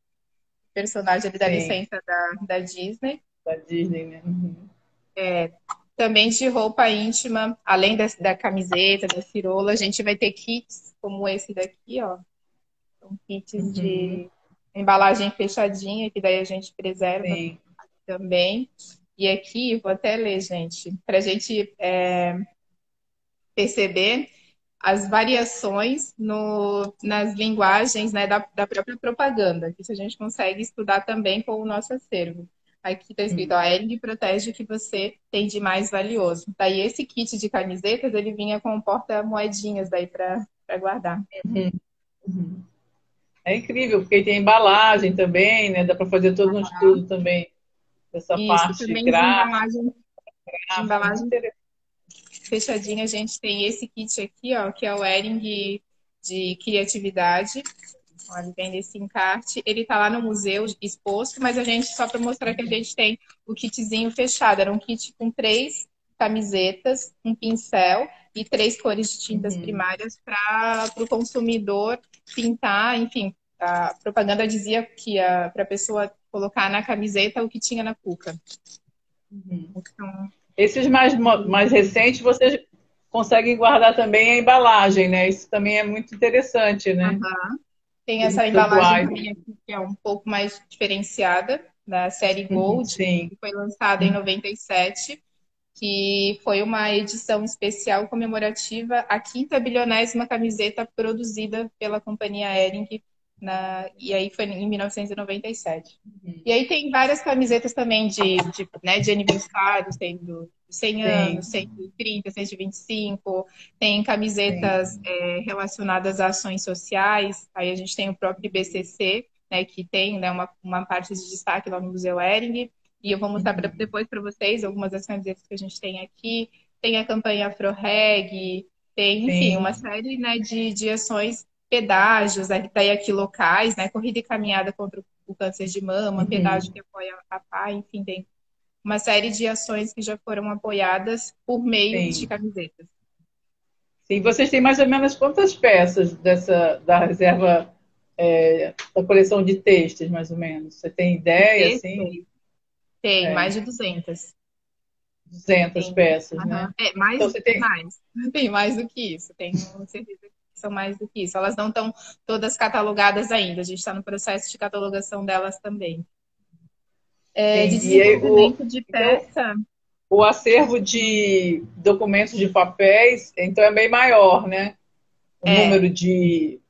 personagem ali da Sim, licença da Disney. da Disney, né? Uhum. Também de roupa íntima, além da camiseta, da cirola, a gente vai ter kits como esse daqui, ó. São kits Uhum. de embalagem fechadinha, que daí a gente preserva Sim. também. E aqui, vou até ler, gente, para a gente perceber as variações nas linguagens, né, da própria propaganda, que isso a gente consegue estudar também com o nosso acervo. Aqui está escrito, ó, Uhum. Ering protege o que você tem de mais valioso. Daí esse kit de camisetas, ele vinha com um porta-moedinhas daí para guardar. Uhum. Uhum. É incrível, porque tem embalagem também, né? Dá para fazer todo um estudo também dessa Isso, parte também de gráfica, muito embalagem interessante. fechadinha, a gente tem esse kit aqui, ó, que é o Ering de criatividade. Olha, vem desse encarte. Ele tá lá no museu exposto, mas a gente, só para mostrar que a gente tem o kitzinho fechado. Era um kit com 3 camisetas, um pincel e 3 cores de tintas Uhum. primárias para o consumidor pintar. Enfim, a propaganda dizia que para a pessoa colocar na camiseta o que tinha na cuca. Uhum. Então, Esses mais recentes, vocês conseguem guardar também a embalagem, né? Isso também é muito interessante, né? tem essa Produtos embalagem atuais. também aqui, que é um pouco mais diferenciada, da série Uhum. Gold, Sim. que foi lançada em 97, que foi uma edição especial comemorativa, a 5ª bilionésima camiseta produzida pela companhia Hering, e aí foi em 1997. E aí tem várias camisetas também de aniversários, tem do 100 Sim, anos, 130, 125, tem camisetas sim. relacionadas a ações sociais, aí a gente tem o próprio IBCC, né, que tem, né, uma parte de destaque lá no Museu Hering, e eu vou mostrar Uhum. depois para vocês algumas das camisetas que a gente tem aqui. Tem a campanha AfroReg, tem, enfim, uma Sim. série, né, de ações, pedágios, daí aqui locais, né, corrida e caminhada contra o câncer de mama, pedágio Uhum. que apoia a PAI, enfim, tem uma série de ações que já foram apoiadas por meio de Sim. camisetas. Sim. Vocês têm mais ou menos quantas peças da reserva, da coleção de textos, mais ou menos? Você tem De ideia, assim? textos, tem É, mais de 200. 200 Tem, peças, aham. né? Mais, Então você tem. mais. Tem mais do que isso. Tenho certeza que são mais do que isso. Elas não estão todas catalogadas ainda. A gente está no processo de catalogação delas também. De Sim. E aí, desenvolvimento de então, peça, o acervo de documentos de papéis, então, é bem maior, né? O é, número enfim, de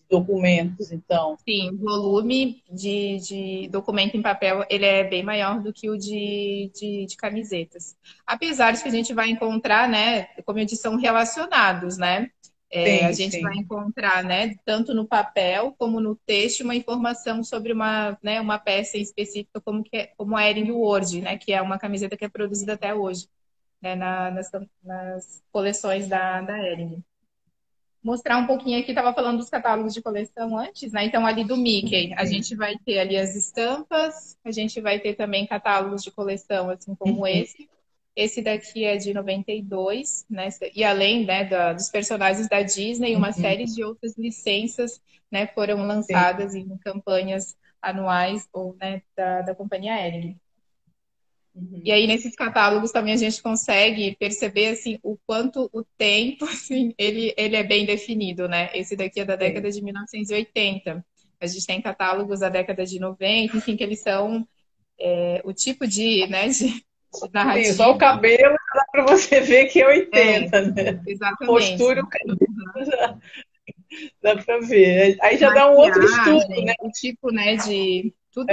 documentos, então. sim, o volume de documento em papel, ele é bem maior do que o de camisetas. Apesar de que a gente vai encontrar, né, como eu disse, são relacionados, né? A Sim, gente vai sim. encontrar, né, tanto no papel como no texto, uma informação sobre uma peça em específica, como a Ering Word, né, que é uma camiseta que é produzida até hoje, né, nas coleções da Hering. Mostrar um pouquinho aqui, estava falando dos catálogos de coleção antes, né? Então, ali do Mickey, a Sim. gente vai ter ali as estampas, a gente vai ter também catálogos de coleção, assim como esse. Esse daqui é de 92, né? E além, né, dos personagens da Disney, uma Uhum. série de outras licenças, né, foram Sim. lançadas em campanhas anuais ou, né, da companhia Hering. E Uhum. aí, nesses catálogos também a gente consegue perceber, assim, o quanto o tempo, assim, ele é bem definido, né? Esse daqui é da Sim. década de 1980. A gente tem catálogos da década de 90, enfim, que eles são o tipo de Sim, só o narrativa. cabelo dá para você ver que é É, 80, né? A exatamente. postura, o cabelo já. Dá para ver. Aí já dá um outro estudo, né? Maquiagem, o tipo, né, de tudo,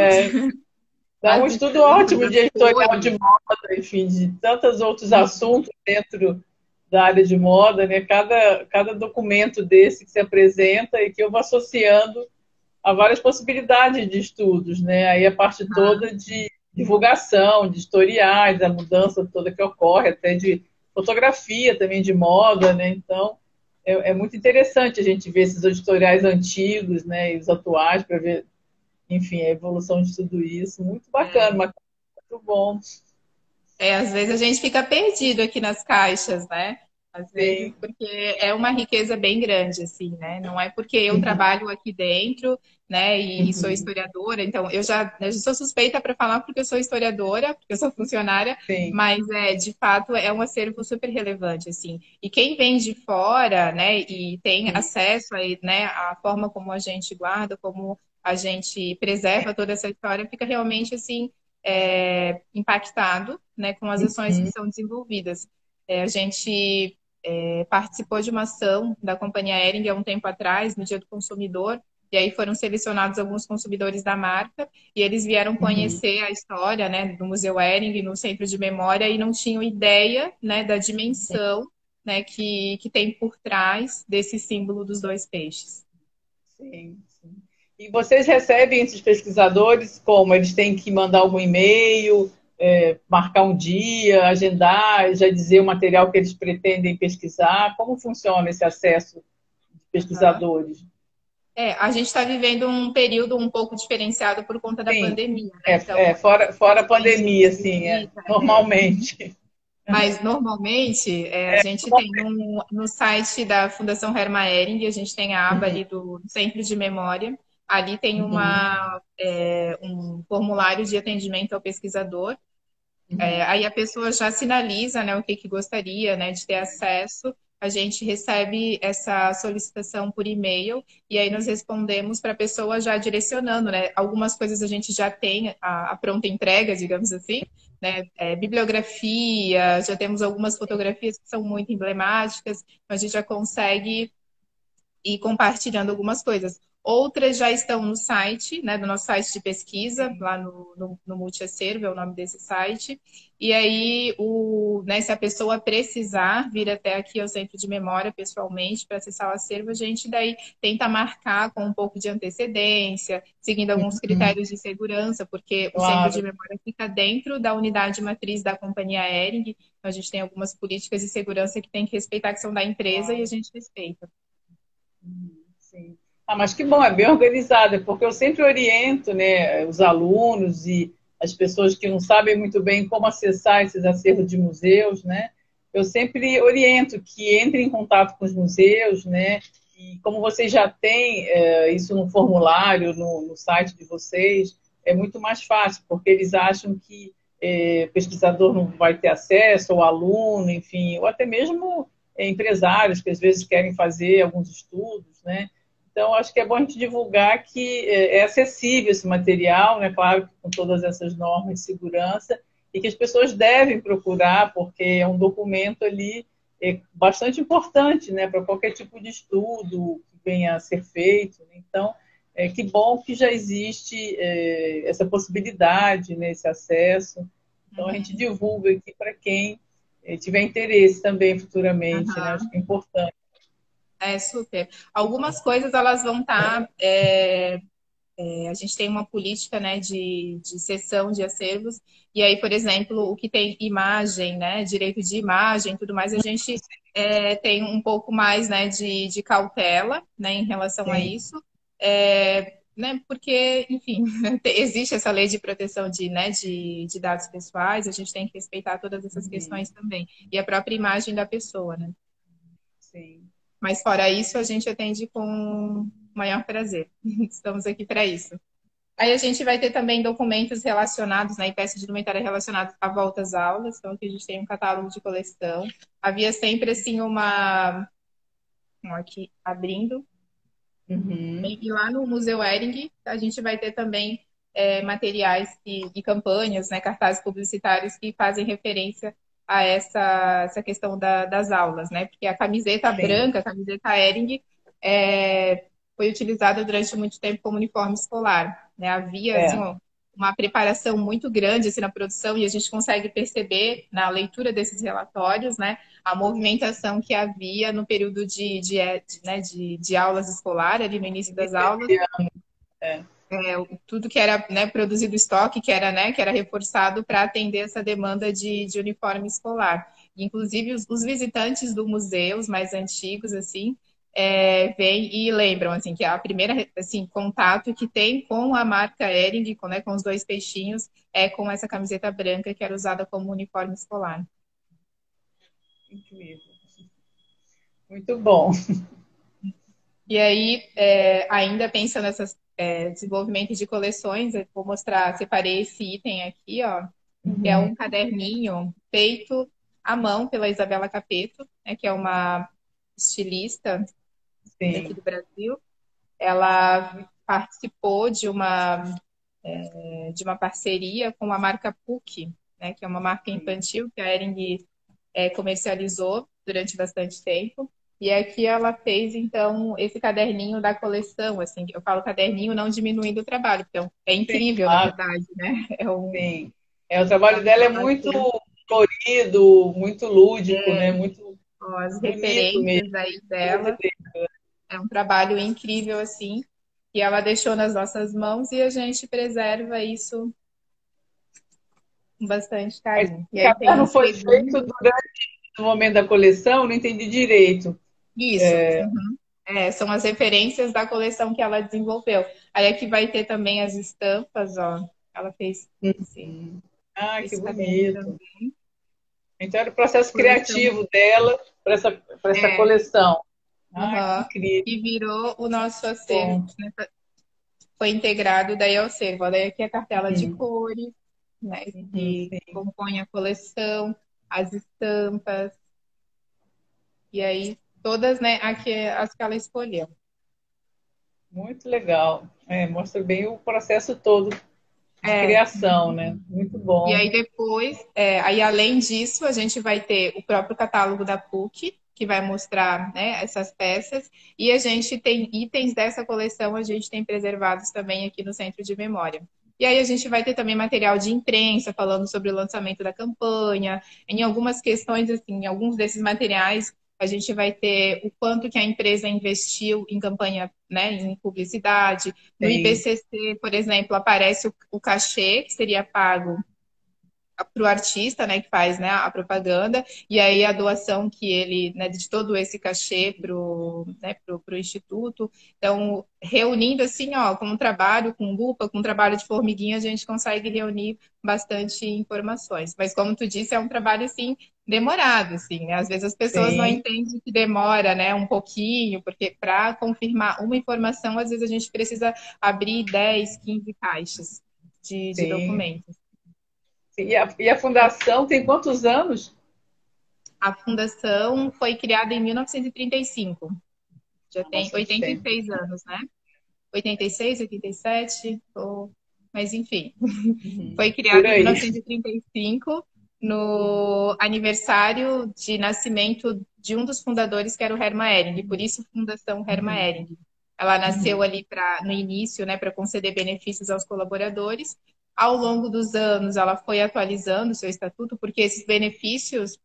Dá um as estudo estampas, ótimo as de editorial de cores. moda, enfim, de tantos outros assuntos dentro da área de moda, né? Cada documento desse que se apresenta e que eu vou associando a várias possibilidades de estudos, né? Aí a parte toda de divulgação, de historiais, a mudança toda que ocorre, até de fotografia também de moda, né? Então é muito interessante a gente ver esses editoriais antigos, né? E os atuais para ver, enfim, a evolução de tudo isso. Muito bacana, É, muito bom. às vezes a gente fica perdido aqui nas caixas, né? Às vezes, Sim. porque é uma riqueza bem grande, assim, né? Não é porque eu trabalho aqui dentro, né, e sou Uhum. historiadora, então eu já sou suspeita para falar porque eu sou historiadora, porque eu sou funcionária, Sim. mas de fato é um acervo super relevante, assim. E quem vem de fora, né, e tem acesso aí, né, à forma como a gente guarda, como a gente preserva toda essa história, fica realmente assim impactado, né, com as ações que Uhum. são desenvolvidas. A gente participou de uma ação da companhia Hering há um tempo atrás, no Dia do Consumidor, e aí foram selecionados alguns consumidores da marca, e eles vieram Uhum. conhecer a história, né, do Museu Hering, no Centro de Memória, e não tinham ideia, né, da dimensão, né, que tem por trás desse símbolo dos dois peixes. Sim, sim. E vocês recebem esses pesquisadores como? Eles têm que mandar algum e-mail, marcar um dia, agendar, já dizer o material que eles pretendem pesquisar? Como funciona esse acesso de Uhum. pesquisadores? A gente está vivendo um período um pouco diferenciado por conta da Sim, pandemia, né? Então, fora a questões pandemia, de assim, visita, normalmente. mas normalmente a gente tem no site da Fundação Hermann Hering, a gente tem a aba ali do Centro de Memória. Ali tem Uhum, um formulário de atendimento ao pesquisador. uhum. Aí a pessoa já sinaliza, né, o que gostaria, né, de ter acesso. A gente recebe essa solicitação por e-mail e aí nós respondemos para a pessoa já direcionando, né? Algumas coisas a gente já tem a pronta entrega, digamos assim, né? Bibliografia, já temos algumas fotografias que são muito emblemáticas, então a gente já consegue e compartilhando algumas coisas. Outras já estão no site, né, do nosso site de pesquisa, lá no Multiacervo, é o nome desse site. E aí, né, se a pessoa precisar vir até aqui ao Centro de Memória pessoalmente para acessar o acervo, a gente daí tenta marcar com um pouco de antecedência, seguindo alguns critérios de segurança, porque o Centro de Claro. Memória fica dentro da unidade matriz da companhia Hering, então a gente tem algumas políticas de segurança que tem que respeitar, que são da empresa, e a Claro. gente respeita. Sim. Ah, mas que bom, é bem organizada, porque eu sempre oriento, né, os alunos e as pessoas que não sabem muito bem como acessar esses acervos de museus, né? Eu sempre oriento que entrem em contato com os museus, né? E como vocês já têm isso no formulário, no site de vocês, é muito mais fácil, porque eles acham que o pesquisador não vai ter acesso, ou aluno, enfim, ou até mesmo empresários que às vezes querem fazer alguns estudos, né? Então, acho que é bom a gente divulgar que é acessível esse material, né? Claro, com todas essas normas de segurança, e que as pessoas devem procurar, porque é um documento ali bastante importante, né? Para qualquer tipo de estudo que venha a ser feito. Então, que bom que já existe essa possibilidade, né? Esse acesso. Então, a gente Uhum. divulga aqui para quem tiver interesse também futuramente, né? Acho Aham. que é importante. Super. Algumas coisas elas vão estar. A gente tem uma política, né, de cessão de acervos, e aí, por exemplo, o que tem imagem, né, direito de imagem, tudo mais, a gente tem um pouco mais, né, de cautela, né, em relação a Sim. isso, né, porque, enfim, existe essa lei de proteção né, de dados pessoais, a gente tem que respeitar todas essas Uhum. questões também, e a própria imagem da pessoa, né. Sim. Mas fora isso, a gente atende com o maior prazer. Estamos aqui para isso. Aí a gente vai ter também documentos relacionados, né, e peças de indumentária relacionadas à volta às aulas. Então, aqui a gente tem um catálogo de coleção. Havia sempre, assim, aqui abrindo. Uhum. E lá no Museu Hering, a gente vai ter também materiais e campanhas, né, cartazes publicitários que fazem referência a essa questão das aulas, né? Porque a camiseta Sim. branca, a camiseta Hering, foi utilizada durante muito tempo como uniforme escolar, né? Havia, assim, É. uma preparação muito grande assim, na produção e a gente consegue perceber na leitura desses relatórios, né, a movimentação que havia no período de aulas escolar, ali no início das Início aulas, de ano, é. tudo que era, né, produzido estoque, que era reforçado para atender essa demanda de uniforme escolar. Inclusive, os visitantes do museu, os mais antigos, assim, vêm e lembram, assim, que a primeira, assim, contato que tem com a marca Hering, com os dois peixinhos, é com essa camiseta branca que era usada como uniforme escolar. Incrível. Muito bom. E aí, ainda pensando nessas desenvolvimento de coleções, eu vou mostrar, separei esse item aqui, ó, que é Uhum. um caderninho feito à mão pela Isabela Capeto, né, que é uma estilista daqui Sim, do Brasil. Ela participou de uma parceria com a marca PUC, né, que é uma marca sim. infantil que a Hering comercializou durante bastante tempo. E aqui ela fez, então, esse caderninho da coleção, assim, eu falo caderninho não diminuindo o trabalho, então é Sim, incrível, na claro, verdade, né? sim. É, o É trabalho um dela é muito trabalho, colorido, muito lúdico, né? Muito ó, as bonito mesmo. referências aí dela, é um trabalho incrível, assim, que ela deixou nas nossas mãos e a gente preserva isso com bastante Mas carinho. E o aí tem caderno um foi feito segundo, durante o momento da coleção, não entendi direito. isso. São as referências da coleção que ela desenvolveu. Aí aqui vai ter também as estampas, ó. Ela fez Ah, que esse caderno bonito. também. Então era o processo Coleção criativo dela para essa é, coleção. Ah, que uhum, incrível. e virou o nosso acervo, Bom. né? Foi integrado daí ao acervo. Daí aqui é a cartela de Uhum, cores, né? uhum, Que sim. compõe a coleção, as estampas, e aí todas, né, aqui as que ela escolheu. Muito legal. É, mostra bem o processo todo de É, criação, né? Muito e bom. aí depois, aí além disso, a gente vai ter o próprio catálogo da PUC, que vai mostrar, né, essas peças, e a gente tem itens dessa coleção, a gente tem preservados também aqui no Centro de Memória. E aí a gente vai ter também material de imprensa falando sobre o lançamento da campanha, em algumas questões, assim, em alguns desses materiais, a gente vai ter o quanto que a empresa investiu em campanha, né, em publicidade. No Sim. IBCC, por exemplo, aparece o cachê que seria pago para o artista, né, que faz, né, a propaganda, e aí a doação que ele, né, de todo esse cachê pro instituto. Então, reunindo assim, ó, com um trabalho, com lupa, com um trabalho de formiguinha, a gente consegue reunir bastante informações. Mas como tu disse, é um trabalho assim demorado, assim, né? Às vezes as pessoas não Sim, entendem que demora, né, um pouquinho, porque para confirmar uma informação, às vezes a gente precisa abrir 10, 15 caixas de sim. documentos. E a fundação tem quantos anos? A fundação foi criada em 1935. Já Há tem bastante tempo. 86 anos, né? 86, 87, mas enfim. Foi Por criada em aí. 1935, no aniversário de nascimento de um dos fundadores, que era o Hermann Hering, por isso Fundação Hermann Uhum, Hering. Ela nasceu uhum. ali no início, né, para conceder benefícios aos colaboradores. Ao longo dos anos, ela foi atualizando o seu estatuto, porque esses benefícios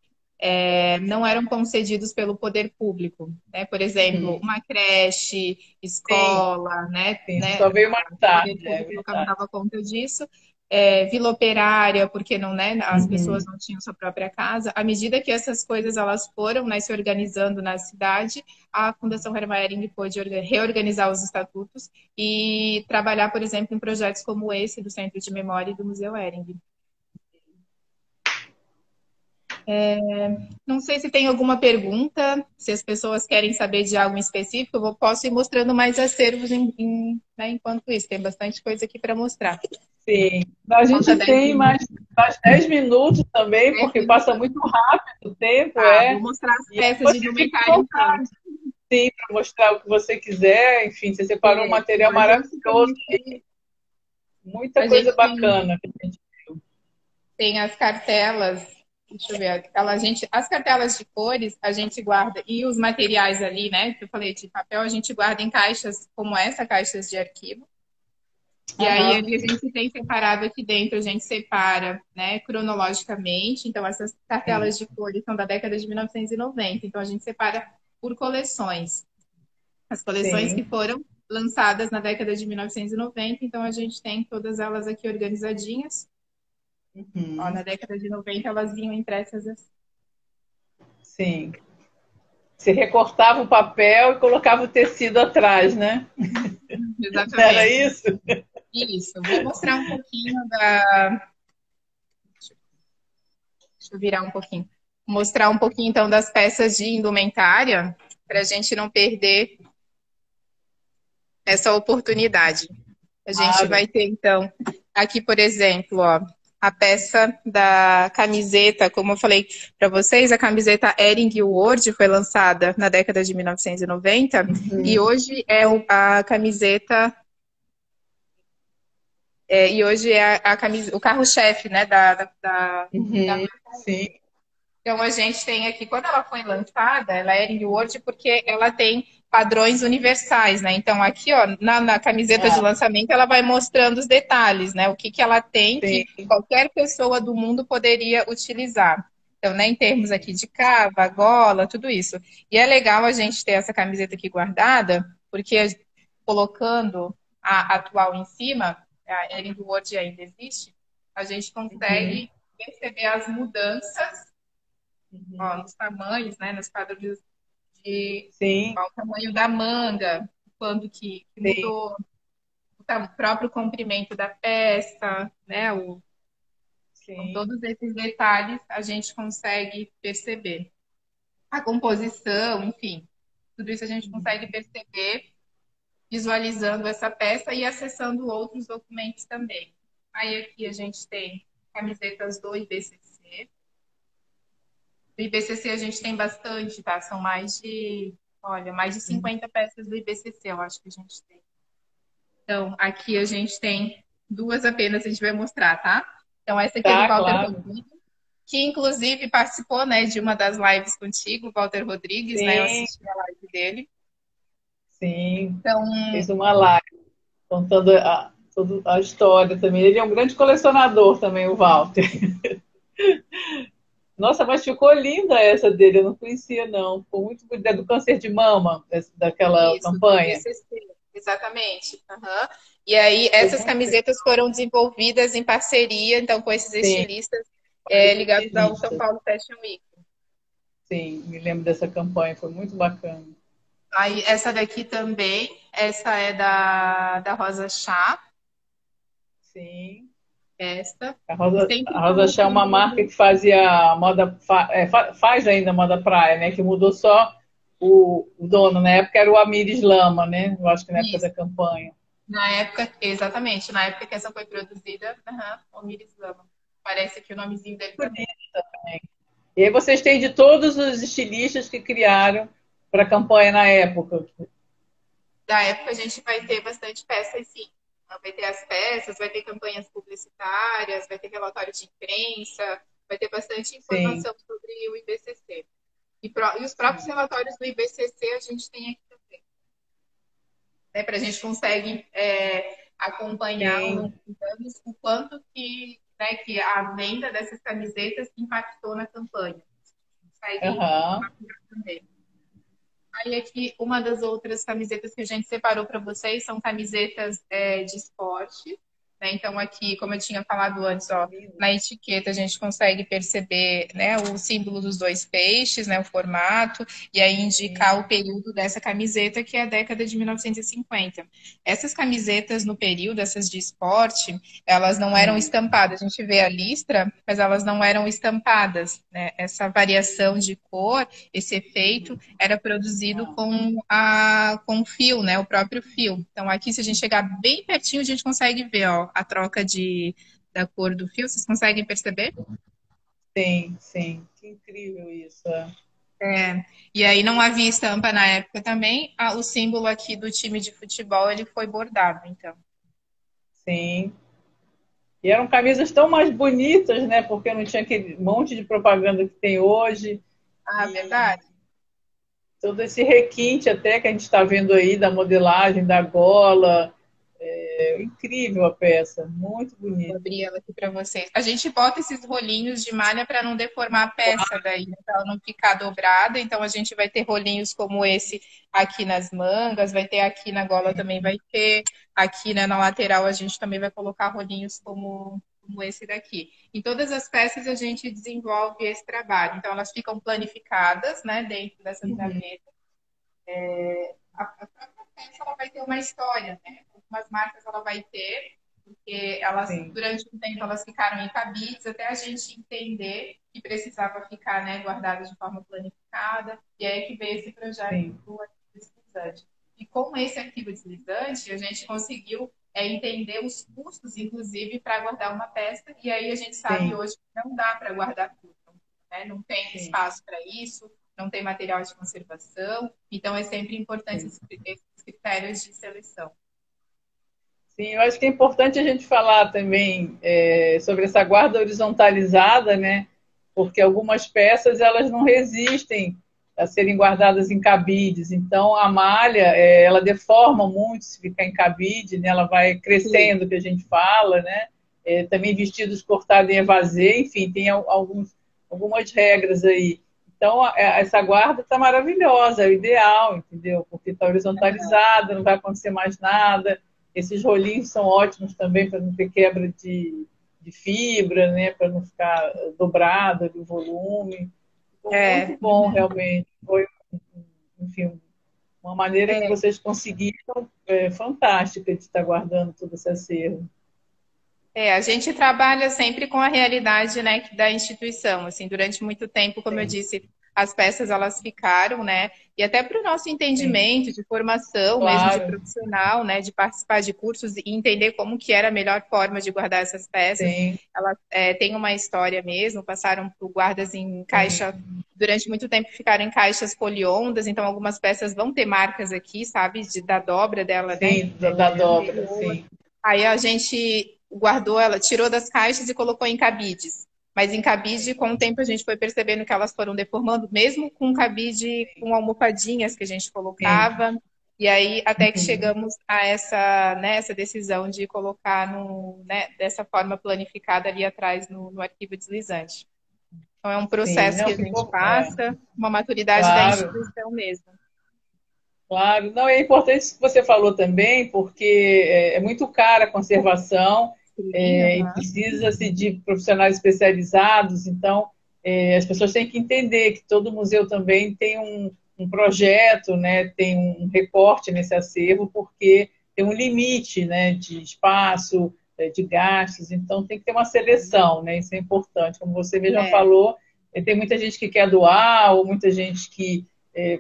não eram concedidos pelo poder público, né? Por exemplo, Uhum. uma creche, Sim, escola, né? sim, isso só veio mais O poder tarde, é público não verdade. dava conta disso. Vila operária, porque não, né? As pessoas Uhum. não tinham sua própria casa. À medida que essas coisas elas foram, né, se organizando na cidade, a Fundação Hermann Hering pôde reorganizar os estatutos e trabalhar, por exemplo, em projetos como esse do Centro de Memória e do Museu Hering. Não sei se tem alguma pergunta, se as pessoas querem saber de algo em específico, posso ir mostrando mais acervos né, enquanto isso. Tem bastante coisa aqui para mostrar. Sim. A Falta gente 10 tem minutos. mais 10 minutos também, 10 porque passa minutos? muito rápido o tempo, Tá, vou mostrar as E aí peças de você fica à indumentária então. vontade, sim, para mostrar o que você quiser. Enfim, você separou um Bom, material a gente maravilhoso, tem aqui, muita a coisa gente tem, bacana. tem as cartelas. Deixa eu ver. As cartelas de cores a gente guarda, e os materiais ali, né, que eu falei de papel, a gente guarda em caixas como essa, caixas de arquivo. E aí Aham, ali a gente tem separado aqui dentro, a gente separa, né, cronologicamente. Então, essas sim. cartelas de cores são da década de 1990. Então, a gente separa por coleções. As coleções que Sim. foram lançadas na década de 1990. Então, a gente tem todas elas aqui organizadinhas. Ó, Uhum. na década de 90 elas vinham impressas assim. Sim. Você recortava o papel e colocava o tecido atrás, né? Era Exatamente. isso? Isso. Vou mostrar um pouquinho da. Deixa eu virar um pouquinho. Mostrar um pouquinho, então, das peças de indumentária, para a gente não perder essa oportunidade. A gente Claro. vai ter, então, aqui, por exemplo, ó, a peça da camiseta, como eu falei para vocês, a camiseta Ering Ward foi lançada na década de 1990 e noventa e Uhum. hoje é a camiseta. E hoje é o carro-chefe, né, da Uhum. Sim. Então, a gente tem aqui, quando ela foi lançada, ela era em Word porque ela tem padrões universais, né? Então, aqui, ó, na camiseta de Ah, lançamento, ela vai mostrando os detalhes, né? O que ela tem que sim. qualquer pessoa do mundo poderia utilizar. Então, né, em termos aqui de cava, gola, tudo isso. E é legal a gente ter essa camiseta aqui guardada, porque colocando a atual em cima, a Erin do Word ainda existe, a gente Uhum. consegue perceber as mudanças, ó, Uhum. nos tamanhos, né, nos quadros de Sim, ó, o tamanho da manga, quando que sim. mudou, o próprio comprimento da peça, né, com Sim. todos esses detalhes a gente consegue perceber. A composição, enfim, tudo isso a gente consegue perceber visualizando essa peça e acessando outros documentos também. Aí aqui a gente tem camisetas do IBCC. Do IBCC a gente tem bastante, tá? São mais de 50 peças do IBCC, eu acho que a gente tem. Então, aqui a gente tem duas apenas, a gente vai mostrar, tá? Então, essa aqui é do Tá, Walter claro. Rodrigues, que inclusive participou, né, de uma das lives contigo, Walter Rodrigues, né? Eu Sim, assisti a live dele. sim. Então, Fez uma live contando toda a história também. Ele é um grande colecionador também, o Walter. Nossa, mas ficou linda essa dele, eu não conhecia, não. Ficou muito bonita, do câncer de mama, daquela isso, do campanha. IBCC, exatamente. Aham. E aí, Ficou essas muito camisetas foram desenvolvidas em parceria, então, com esses bem, estilistas vários ligados ao São estilistas. Paulo Fashion Week. Sim, me lembro dessa campanha, foi muito bacana. Aí, essa daqui também, essa é da Rosa Chá, Sim. esta. A E Rosa, sempre a Rosa Chá é uma marca colocando. que fazia moda, faz ainda moda praia, né? Que mudou só o dono. Na época era o Amir Lama, né? Eu acho que na época da Isso. campanha. Na época, exatamente, na época que essa foi produzida, o Miris Lama. Parece aqui o nomezinho dele também. E aí vocês têm de todos os estilistas que criaram para a campanha na época. Da época a gente vai ter bastante peças, sim. Vai ter as peças, vai ter campanhas publicitárias, vai ter relatório de imprensa, vai ter bastante Sim, informação sobre o IBCC. E os próprios sim, relatórios do IBCC a gente tem aqui também. Né, para a gente consegue acompanhar ao sim. longo dos anos o quanto que a venda dessas camisetas impactou na campanha. Consegue Aham. também. Aí aqui, uma das outras camisetas que a gente separou para vocês são camisetas de esporte. Né? Então, aqui, como eu tinha falado antes, ó, Lindo. na etiqueta a gente consegue perceber, né, o símbolo dos dois peixes, né, o formato, e aí indicar o período dessa camiseta, que é a década de 1950. Essas camisetas no período, essas de esporte, elas não eram Hum. estampadas. A gente vê a listra, mas elas não eram estampadas. Né? Essa variação de cor, esse efeito, era produzido Ah, com fio, né? O próprio fio. Então, aqui, se a gente chegar bem pertinho, a gente consegue ver, ó, a troca da cor do fio. Vocês conseguem perceber? sim, sim. Que incrível isso. E aí não havia estampa na época também. O símbolo aqui do time de futebol, ele foi bordado, então. Sim. E eram camisas tão mais bonitas, né? Porque não tinha aquele monte de propaganda que tem hoje. Ah, E verdade. todo esse requinte até que a gente está vendo aí da modelagem, da gola. É incrível a peça, muito Vou bonita. abrir ela aqui para vocês. A gente bota esses rolinhos de malha para não deformar a peça daí, né? Para ela não ficar dobrada. Então a gente vai ter rolinhos como esse aqui nas mangas, vai ter aqui na gola também vai ter, aqui, né, na lateral a gente também vai colocar rolinhos como esse daqui. Em todas as peças a gente desenvolve esse trabalho. Então elas ficam planificadas, né, dentro dessas Uhum. gavetas. A própria peça ela vai ter uma história, né? Algumas marcas ela vai ter, porque elas, Sim, durante um tempo, elas ficaram em cabides até a gente entender que precisava ficar, né, guardadas de forma planificada, e aí que veio esse projeto sim, do arquivo deslizante. E com esse arquivo deslizante, a gente conseguiu entender os custos, inclusive, para guardar uma peça, e aí a gente sabe sim, hoje que não dá para guardar tudo, né? Não tem sim, espaço para isso, não tem material de conservação, então é sempre importante sim. esses critérios de seleção. Sim, eu acho que é importante a gente falar também sobre essa guarda horizontalizada, né? Porque algumas peças elas não resistem a serem guardadas em cabides. Então a malha ela deforma muito se ficar em cabide, né? Ela vai Sim. crescendo, que a gente fala, né? Também vestidos cortados em evasê, enfim, tem algumas regras aí. Então essa guarda está maravilhosa, é o ideal, entendeu? Porque está horizontalizada, não vai acontecer mais nada. Esses rolinhos são ótimos também para não ter quebra de fibra, né? Para não ficar dobrado o volume. Ficou muito É, bom, realmente. Foi, enfim, uma maneira que é, vocês conseguiram fantástica de estar guardando todo esse acervo. a gente trabalha sempre com a realidade, né, da instituição. Assim, durante muito tempo, como eu Sim, disse, as peças elas ficaram, né, e até para o nosso sim, entendimento de formação mesmo de claro, profissional, né, de participar de cursos e entender como que era a melhor forma de guardar essas peças. sim, Elas têm uma história mesmo, passaram por guardas em sim, caixa. Durante muito tempo ficaram em caixas poliondas, então algumas peças vão ter marcas aqui, sabe, da dobra dela, né, sim, da dobra, anterior. sim, Aí a gente guardou ela, tirou das caixas e colocou em cabides. Mas em cabide, com o tempo, a gente foi percebendo que elas foram deformando, mesmo com cabide com almofadinhas que a gente sim. colocava. E aí, até que chegamos a essa decisão de colocar dessa forma planificada ali atrás no arquivo deslizante. Então, é um Sim, processo que não, a gente ficou, passa, uma maturidade da claro. instituição mesmo. Claro, não, é importante isso que você falou também, porque é muito cara a conservação Sim, e uhum. precisa-se de profissionais especializados, então as pessoas têm que entender que todo museu também tem um projeto, né, tem um recorte nesse acervo, porque tem um limite, né, de espaço, de gastos, então tem que ter uma seleção, né, isso é importante. Como você mesma É, falou, tem muita gente que quer doar, ou muita gente que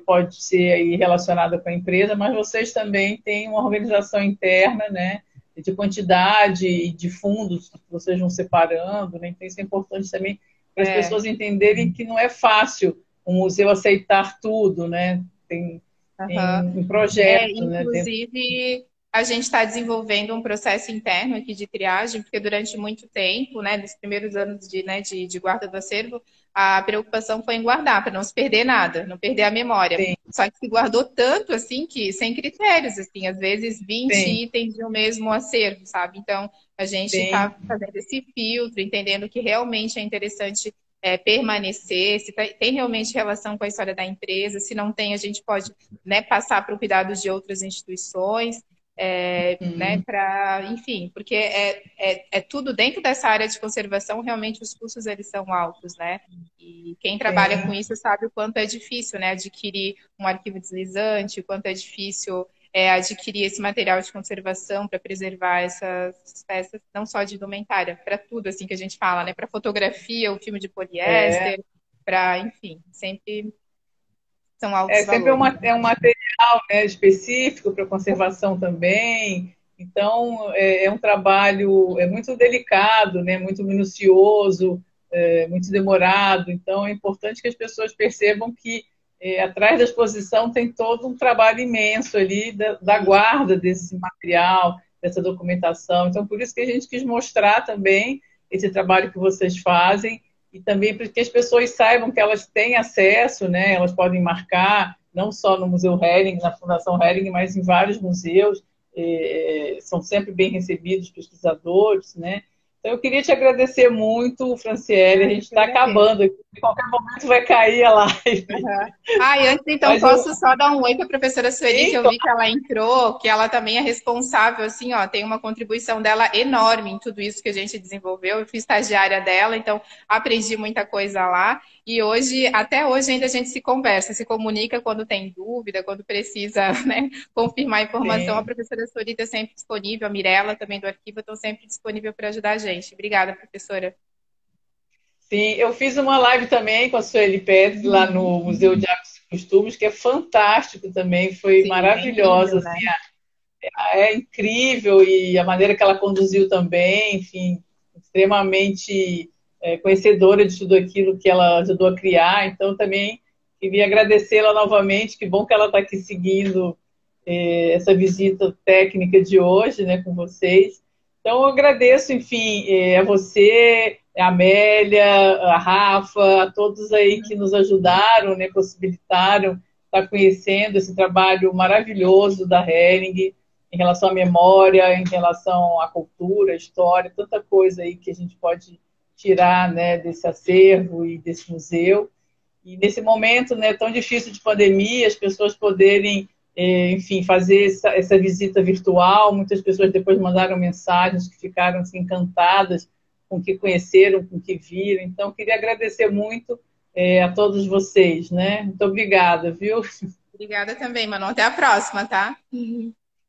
pode ser aí relacionada com a empresa, mas vocês também têm uma organização interna, né, de quantidade e de fundos que vocês vão separando, né? Então isso é importante também para as é. pessoas entenderem que não é fácil o museu aceitar tudo, né? Tem Uhum. um projeto, né, dentro. Inclusive, a gente está desenvolvendo um processo interno aqui de triagem, porque durante muito tempo, né, nos primeiros anos de guarda do acervo, a preocupação foi em guardar, para não se perder nada, não perder a memória. Tem, Só que se guardou tanto, assim, que sem critérios, assim, às vezes 20 tem, itens de um mesmo acervo, sabe? Então, a gente tem, está fazendo esse filtro, entendendo que realmente é interessante permanecer, se tem realmente relação com a história da empresa, se não tem, a gente pode, né, passar para o cuidado de outras instituições, né, para, enfim, porque é tudo dentro dessa área de conservação, realmente os custos eles são altos, né? E quem trabalha com tem. isso sabe o quanto é difícil, né, adquirir um arquivo deslizante, o quanto é difícil adquirir esse material de conservação para preservar essas peças, não só de indumentária, para tudo assim que a gente fala, né? Para fotografia, o filme de É, poliéster, para, enfim, sempre são altos é sempre valores. um material, né, específico para conservação também. Então, é um trabalho muito delicado, né, muito minucioso, muito demorado. Então, é importante que as pessoas percebam que atrás da exposição tem todo um trabalho imenso ali da guarda desse material, dessa documentação. Então, por isso que a gente quis mostrar também esse trabalho que vocês fazem e também para que as pessoas saibam que elas têm acesso, né? Elas podem marcar, não só no Museu Hering, na Fundação Hering, mas em vários museus, são sempre bem recebidos pesquisadores, né? Então, eu queria te agradecer muito, Franciele. A gente está acabando aqui. Em qualquer momento vai cair a live. Uhum. E antes, então, posso só dar um oi para a professora Sueli, que eu vi que ela entrou, que ela também é responsável, assim, ó, tem uma contribuição dela enorme em tudo isso que a gente desenvolveu. Eu fui estagiária dela, então aprendi muita coisa lá. E hoje, até hoje, ainda a gente se conversa, se comunica quando tem dúvida, quando precisa, né, confirmar a informação. Sim. A professora Sueli está sempre disponível, a Mirella também do arquivo estão sempre disponível para ajudar a gente. Obrigada, professora. Sim, eu fiz uma live também com a Sueli Pérez lá no Museu de Hábitos e Costumes, que é fantástico também, foi maravilhosa, incrível, assim, né? é incrível e a maneira que ela conduziu também, enfim, extremamente conhecedora de tudo aquilo que ela ajudou a criar. Então, também queria agradecê-la novamente. Que bom que ela está aqui seguindo essa visita técnica de hoje, né, com vocês. Então, eu agradeço, enfim, a você, a Amélia, a Rafa, a todos aí que nos ajudaram, né, possibilitaram estar conhecendo esse trabalho maravilhoso da Hering, em relação à memória, em relação à cultura, à história, tanta coisa aí que a gente pode tirar, né, desse acervo e desse museu. E nesse momento, né, tão difícil de pandemia, as pessoas poderem, enfim, fazer essa visita virtual. Muitas pessoas depois mandaram mensagens que ficaram assim, encantadas com o que conheceram, com o que viram. Então, queria agradecer muito a todos vocês, né? Muito obrigada, viu? Obrigada também, Manu. Até a próxima, tá?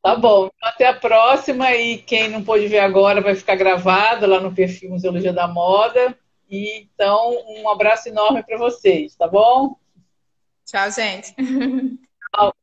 Tá bom, até a próxima. E quem não pôde ver agora vai ficar gravado lá no perfil Museologia da Moda. E então, um abraço enorme para vocês, tá bom? Tchau, gente. Tchau.